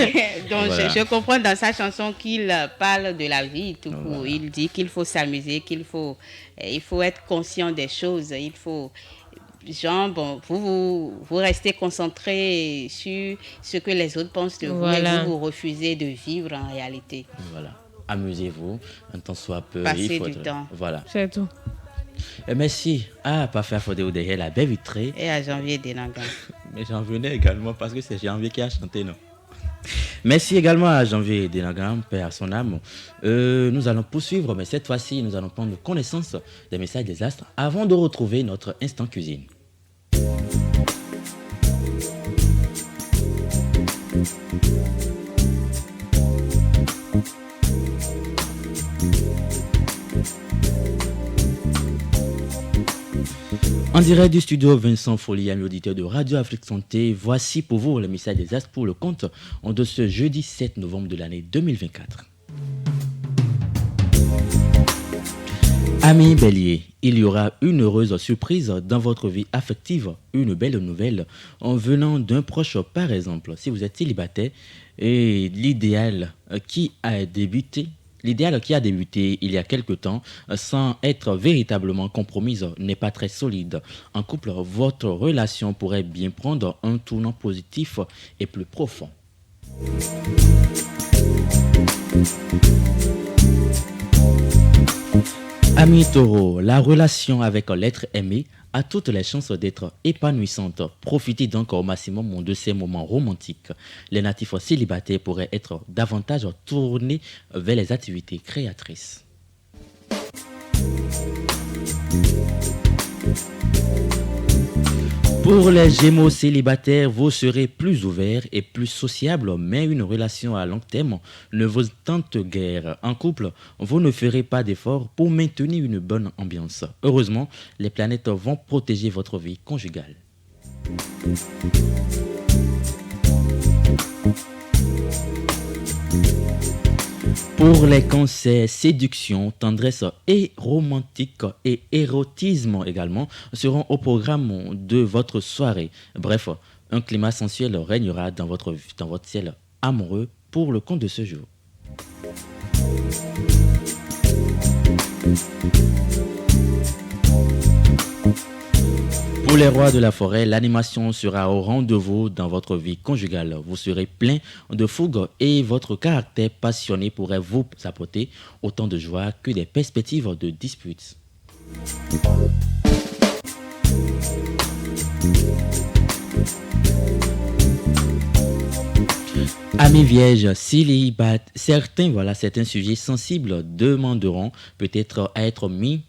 Donc voilà. je comprends dans sa chanson qu'il parle de la vie tout court. Voilà. Il dit qu'il faut s'amuser, il faut être conscient des choses, il faut genre, bon, vous restez concentré sur ce que les autres pensent de vous, Voilà. et vous refusez de vivre en réalité. Voilà. Amusez-vous, un temps soit peu. Passez du temps. Voilà. C'est tout. Et merci à Parfait Fodéo derrière la baie vitrée. Et à Janvier Denagan. Mais j'en venais également parce que c'est Janvier qui a chanté, non? Merci également à Janvier Denagan, paix à son âme. Nous allons poursuivre, mais cette fois-ci, nous allons prendre connaissance des messages des astres avant de retrouver notre instant cuisine. En direct du studio Vincent Folie, ami auditeur de Radio Afrique Santé, voici pour vous le message des astres pour le compte de ce jeudi 7 novembre de l'année 2024. Amis Bélier, il y aura une heureuse surprise dans votre vie affective, une belle nouvelle en venant d'un proche par exemple. Si vous êtes célibataire et l'idéal qui a débuté il y a quelque temps sans être véritablement compromise n'est pas très solide. En couple, votre relation pourrait bien prendre un tournant positif et plus profond. Ami Taureau, la relation avec l'être aimé a toutes les chances d'être épanouissante. Profitez donc au maximum de ces moments romantiques. Les natifs célibataires pourraient être davantage tournés vers les activités créatrices. Pour les Gémeaux célibataires, vous serez plus ouverts et plus sociables, mais une relation à long terme ne vous tente guère. En couple, vous ne ferez pas d'efforts pour maintenir une bonne ambiance. Heureusement, les planètes vont protéger votre vie conjugale. Pour les cancers, séduction, tendresse et romantique et érotisme également seront au programme de votre soirée. Bref, un climat sensuel régnera dans votre ciel amoureux pour le compte de ce jour. Pour les rois de la forêt, l'animation sera au rendez-vous dans votre vie conjugale. Vous serez plein de fougue et votre caractère passionné pourrait vous apporter autant de joie que des perspectives de disputes. Amis vierges, certains sujets sensibles demanderont peut-être à être mis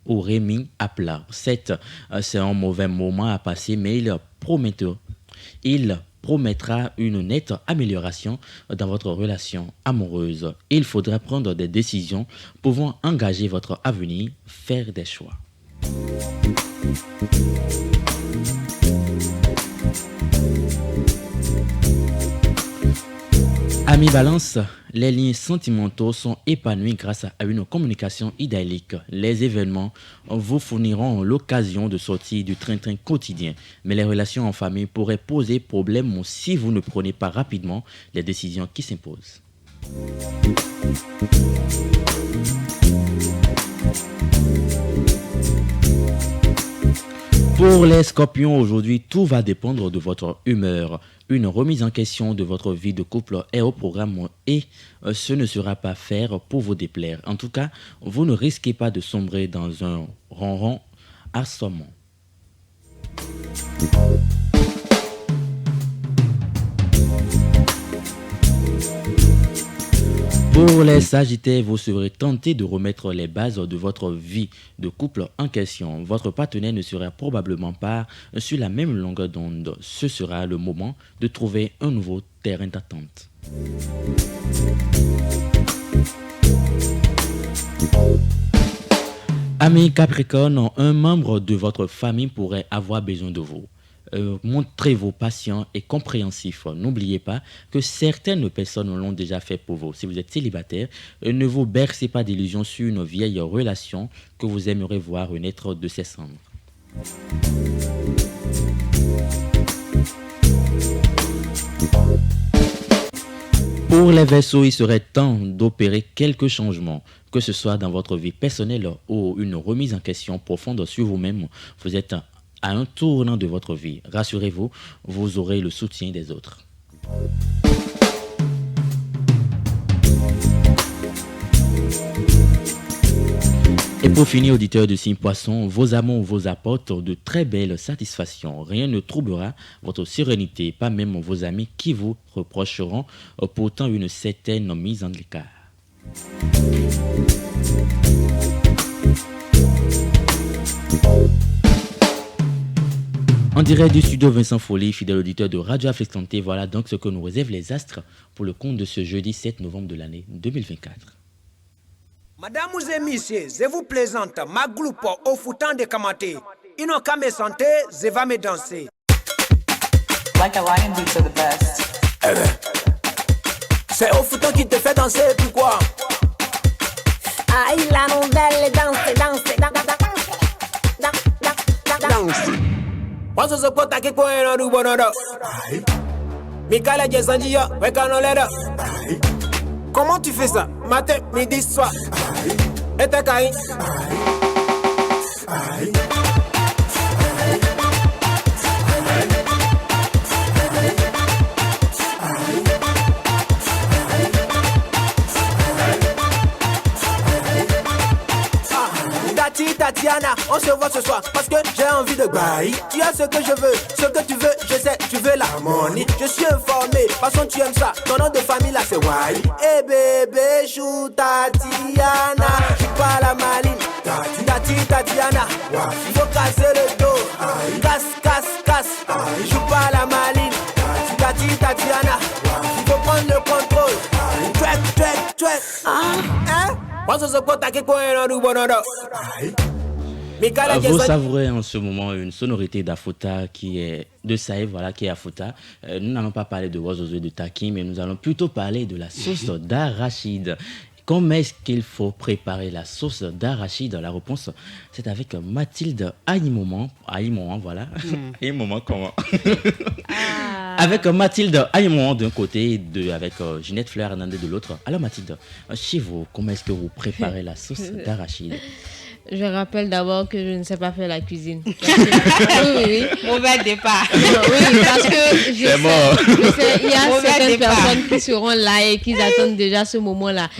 ou remis à plat. C'est un mauvais moment à passer, mais il promettra une nette amélioration dans votre relation amoureuse. Il faudra prendre des décisions pouvant engager votre avenir, faire des choix. Amis Balance, les liens sentimentaux sont épanouis grâce à une communication idyllique. Les événements vous fourniront l'occasion de sortir du train-train quotidien, mais les relations en famille pourraient poser problème si vous ne prenez pas rapidement les décisions qui s'imposent. Pour les scorpions, aujourd'hui, tout va dépendre de votre humeur. Une remise en question de votre vie de couple est au programme et ce ne sera pas faire pour vous déplaire. En tout cas, vous ne risquez pas de sombrer dans un ronron assommant. Pour les Sagittaires, vous serez tenté de remettre les bases de votre vie de couple en question. Votre partenaire ne sera probablement pas sur la même longueur d'onde. Ce sera le moment de trouver un nouveau terrain d'attente. Amis Capricorne, un membre de votre famille pourrait avoir besoin de vous. Montrez-vous patient et compréhensif. N'oubliez pas que certaines personnes l'ont déjà fait pour vous. Si vous êtes célibataire, ne vous bercez pas d'illusions sur une vieille relation que vous aimeriez voir naître de ses cendres. Pour les Verseaux, il serait temps d'opérer quelques changements, que ce soit dans votre vie personnelle ou une remise en question profonde sur vous-même. Vous êtes à un tournant de votre vie. Rassurez-vous, vous aurez le soutien des autres. Et pour finir, auditeurs de Signe Poisson, vos amours vous apportent de très belles satisfactions. Rien ne troublera votre sérénité, pas même vos amis qui vous reprocheront pourtant une certaine mise en écart. En direct du studio Vincent Folly, fidèle auditeur de Radio Afrique Santé, voilà donc ce que nous réservent les astres pour le compte de ce jeudi 7 novembre de l'année 2024. Madame et messieurs, je vous présente ma groupe au foutant de Kamaté. Ils n'ont qu'à me santé, je vais me danser. Like Hawaiian beats are the best. C'est au foutant qui te fait danser, pourquoi? Aïe, la nouvelle danse. Wazo sokota kikwena rubonodo. Mikala jesandia, wekanoleda. Comment tu fais ça? Matin, midi, soir. Et t'es caïn. Tatiana, on se voit ce soir parce que j'ai envie de bailler. Tu as ce que je veux, ce que tu veux, je sais, tu veux l'harmonie. Je suis informé, façon tu aimes ça. Ton nom de famille là c'est Wai. Eh bébé, chou Tatiana, joue pas la maline. Tatiana, il faut casser le dos. Casse, joue pas la maline. Tatiana, il faut prendre le contrôle. Track. Hein? Vous savourez en ce moment une sonorité d'Afota qui est de Saïf, voilà, qui est Afota. Nous n'allons pas parler de Wazozo et de Taki, mais nous allons plutôt parler de la sauce d'arachide. Comment est-ce qu'il faut préparer la sauce d'arachide? La réponse, c'est avec Mathilde Aïmoman, voilà. Aïmoman, comment? Avec Mathilde Aïmoman d'un côté et avec Ginette Fleur Hernandez de l'autre. Alors Mathilde, chez vous, comment est-ce que vous préparez la sauce d'arachide? Je rappelle d'abord que je ne sais pas faire la cuisine. Oui. Mauvais départ. Oui, parce que je sais, il y a certaines personnes qui seront là et qui attendent déjà ce moment-là.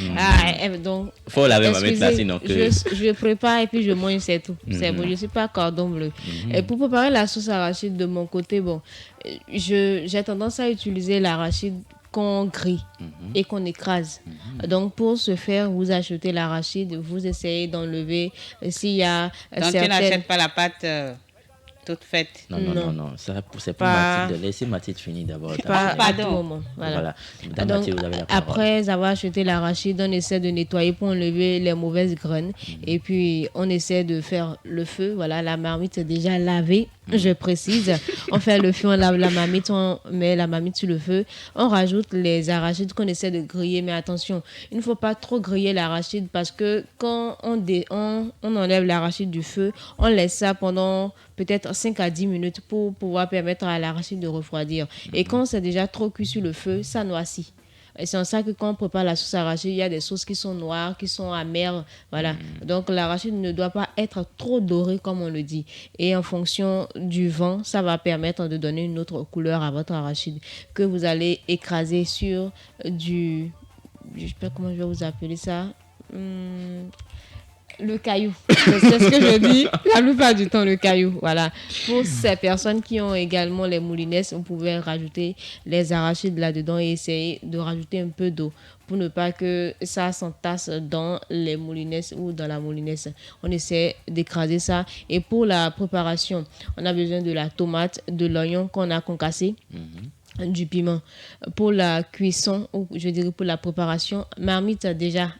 Donc, faut laver ma mettre là, sinon que... je prépare et puis je mange, c'est tout. C'est bon, je ne suis pas cordon bleu. Et pour préparer la sauce arachide de mon côté, j'ai tendance à utiliser l'arachide qu'on grille et qu'on écrase. Donc, pour ce faire, vous achetez l'arachide, vous essayez d'enlever s'il y a donc, tu n'achètes pas la pâte toute faite? Non. Ça, c'est pour Mathilde. Laissez Mathilde finir d'abord. Pas à tout moment. Voilà. Madame Donc, Mathilde, vous avez la parole. après avoir acheté l'arachide, on essaie de nettoyer pour enlever les mauvaises graines. Et puis, on essaie de faire le feu. Voilà, la marmite est déjà lavée. Je précise, on fait le feu, on lave la marmite, on met la marmite sur le feu, on rajoute les arachides qu'on essaie de griller, mais attention, il ne faut pas trop griller l'arachide parce que quand on enlève l'arachide du feu, on laisse ça pendant peut-être 5 à 10 minutes pour pouvoir permettre à l'arachide de refroidir. Et quand c'est déjà trop cuit sur le feu, ça noircit. Et c'est en ça que quand on prépare la sauce arachide, il y a des sauces qui sont noires, qui sont amères. Voilà. Donc l'arachide ne doit pas être trop doré comme on le dit. Et en fonction du vent, ça va permettre de donner une autre couleur à votre arachide que vous allez écraser sur du... Je ne sais pas comment je vais vous appeler ça. Le caillou. C'est ce que je dis la plupart du temps, le caillou. Voilà. Pour ces personnes qui ont également les moulinesses, on pouvait rajouter les arachides là-dedans et essayer de rajouter un peu d'eau pour ne pas que ça s'entasse dans les moulinesses ou dans la moulinesse. On essaie d'écraser ça. Et pour la préparation, on a besoin de la tomate, de l'oignon qu'on a concassé. Du piment. Pour la cuisson, ou je dirais pour la préparation, marmite déjà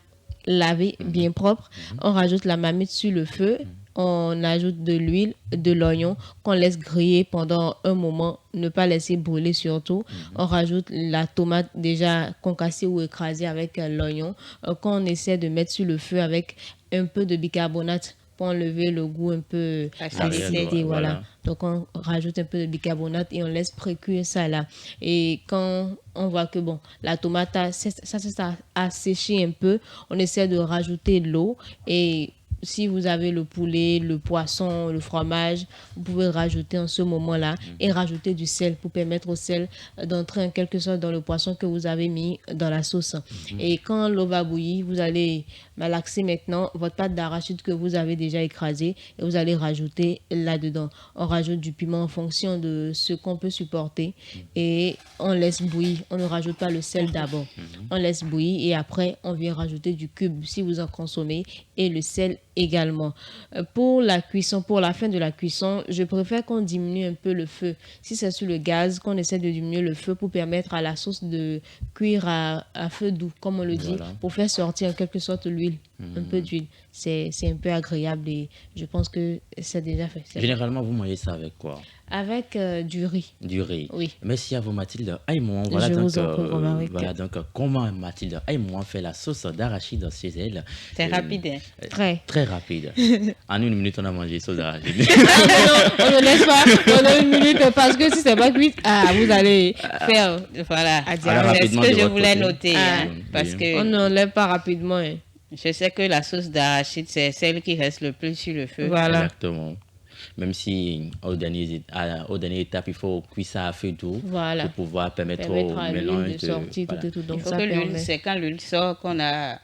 lavé, bien propre. On rajoute la marmite sur le feu. On ajoute de l'huile, de l'oignon qu'on laisse griller pendant un moment, ne pas laisser brûler surtout. On rajoute la tomate déjà concassée ou écrasée avec l'oignon qu'on essaie de mettre sur le feu avec un peu de bicarbonate pour enlever le goût un peu acidité. Voilà. Donc on rajoute un peu de bicarbonate et on laisse précuire ça là. Et quand on voit que la tomate a séché un peu, on essaie de rajouter l'eau et si vous avez le poulet, le poisson, le fromage, vous pouvez rajouter en ce moment-là et rajouter du sel pour permettre au sel d'entrer en quelque sorte dans le poisson que vous avez mis dans la sauce. Et quand l'eau va bouillir, vous allez malaxer maintenant votre pâte d'arachide que vous avez déjà écrasée et vous allez rajouter là-dedans. On rajoute du piment en fonction de ce qu'on peut supporter et on laisse bouillir. On ne rajoute pas le sel d'abord. On laisse bouillir et après on vient rajouter du cube si vous en consommez et le sel également. Pour la cuisson, pour la fin de la cuisson, je préfère qu'on diminue un peu le feu. Si c'est sur le gaz, qu'on essaie de diminuer le feu pour permettre à la sauce de cuire à feu doux, comme on le dit, pour faire sortir en quelque sorte l'huile, un peu d'huile. C'est un peu agréable et je pense que c'est déjà fait. Généralement, vous mangez ça avec quoi? Avec du riz. Du riz. Oui. Merci à vous, Mathilde Aïmouan. Voilà, donc, comment Mathilde Aïmouan fait la sauce d'arachide chez elle. C'est rapide. Très. Très rapide. En 1 minute, on a mangé sauce d'arachide. On ne laisse pas pendant 1 minute parce que si c'est pas cuit, vous allez faire. Voilà. C'est ce que je voulais noter. Parce que on n'enlève pas rapidement. Je sais que la sauce d'arachide, c'est celle qui reste le plus sur le feu. Voilà. Exactement. Même si au dernier étape, il faut cuire ça à feu doux pour pouvoir permettre au mélange de sortir voilà. tout. Donc il faut que l'huile, c'est quand l'huile sort qu'on a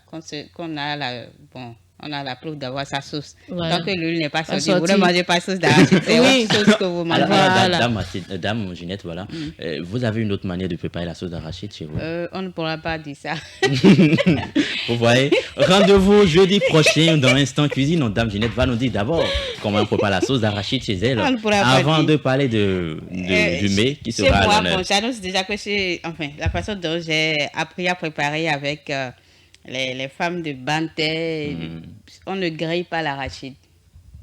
la preuve d'avoir sa sauce. Voilà. Tant que l'huile n'est pas sortie, vous ne mangez pas sauce d'arachide, c'est autre chose que vous mangez. Alors, Dame Ginette, voilà. Vous avez une autre manière de préparer la sauce d'arachide chez vous? On ne pourra pas dire ça. Vous voyez, rendez-vous jeudi prochain dans Instant Cuisine. Dame Ginette va nous dire d'abord comment on prépare la sauce d'arachide chez elle, avant de parler du mets qui sera à l'honneur. Bon, j'annonce déjà que la façon dont j'ai appris à préparer avec les femmes de Bantais, on ne grille pas l'arachide.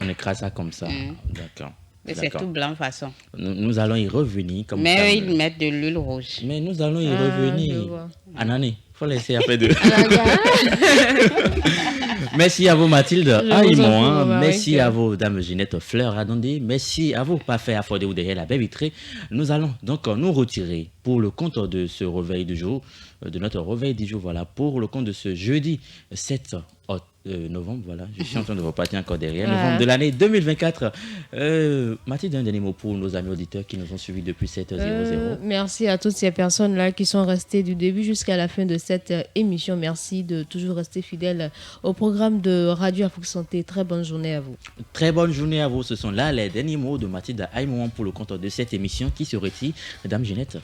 On écrase ça comme ça. D'accord. C'est tout blanc de façon. Nous allons y revenir. Mais eux, ils mettent de l'huile rouge. Mais nous allons y revenir. Anané, il faut laisser après de... Merci à vous Mathilde Aïmouan, merci à vous Dame Ginette Fleur Adondé, merci à vous Parfait Affordé ou derrière la baie vitrée. Nous allons donc nous retirer pour le compte de ce réveil du jour, de notre réveil du jour, voilà, pour le compte de ce jeudi 7 novembre, voilà, je suis en train de repartir encore derrière, novembre de l'année 2024. Mathilde, un dernier mot pour nos amis auditeurs qui nous ont suivis depuis 7h00. Merci à toutes ces personnes-là qui sont restées du début jusqu'à la fin de cette émission. Merci de toujours rester fidèles au programme de Radio Afrique Santé. Très bonne journée à vous. Très bonne journée à vous. Ce sont là les derniers mots de Mathilde Aïmouan pour le compte de cette émission qui se retire. Madame Ginette.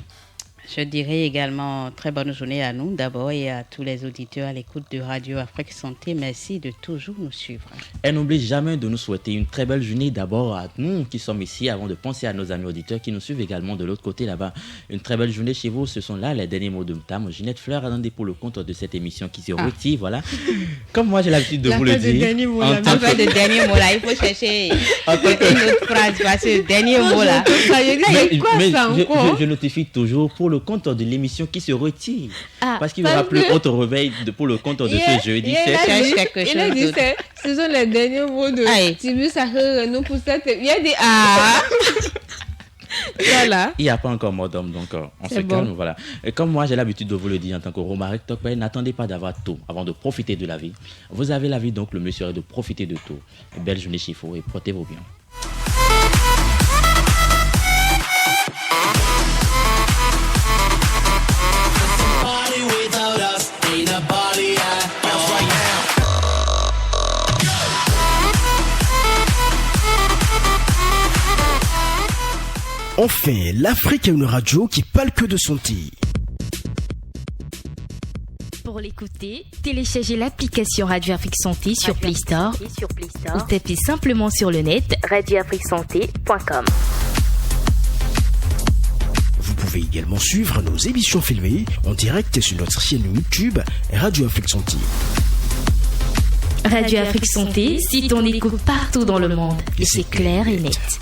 Je dirais également très bonne journée à nous d'abord et à tous les auditeurs à l'écoute de Radio Afrique Santé. Merci de toujours nous suivre. Et n'oublie jamais de nous souhaiter une très belle journée d'abord à nous qui sommes ici avant de penser à nos amis auditeurs qui nous suivent également de l'autre côté là-bas. Une très belle journée chez vous. Ce sont là les derniers mots de Dame Ginette Fleur Adondé pour le compte de cette émission qui se retire. Voilà. Comme moi j'ai l'habitude de vous le dire. En fait de dernier mot là, il faut chercher une autre phrase parce que le dernier mot là. Je notifie toujours pour le compte de l'émission qui se retire. Parce qu'il n'y aura plus autre réveil pour le compte de ce jeudi. Cherche quelque chose d'autre. Ce sont les derniers mots de Tibu Sahara. Nous pour cette... Il y a des voilà. Il n'y a pas encore mot d'homme, donc on se calme. Voilà. Et comme moi, j'ai l'habitude de vous le dire en tant que Romaric Tokpay, n'attendez pas d'avoir tout avant de profiter de la vie. Vous avez la vie, donc le mieux serait de profiter de tout. Belle journée chez vous et portez-vous bien. Enfin, l'Afrique a une radio qui parle que de santé. Pour l'écouter, téléchargez l'application Radio Afrique Santé sur Play Store ou tapez simplement sur le net radioafriquesanté.com. Vous pouvez également suivre nos émissions filmées en direct sur notre chaîne YouTube Radio Afrique Santé. Radio Afrique Santé, si on écoute partout dans le monde, et c'est clair et net.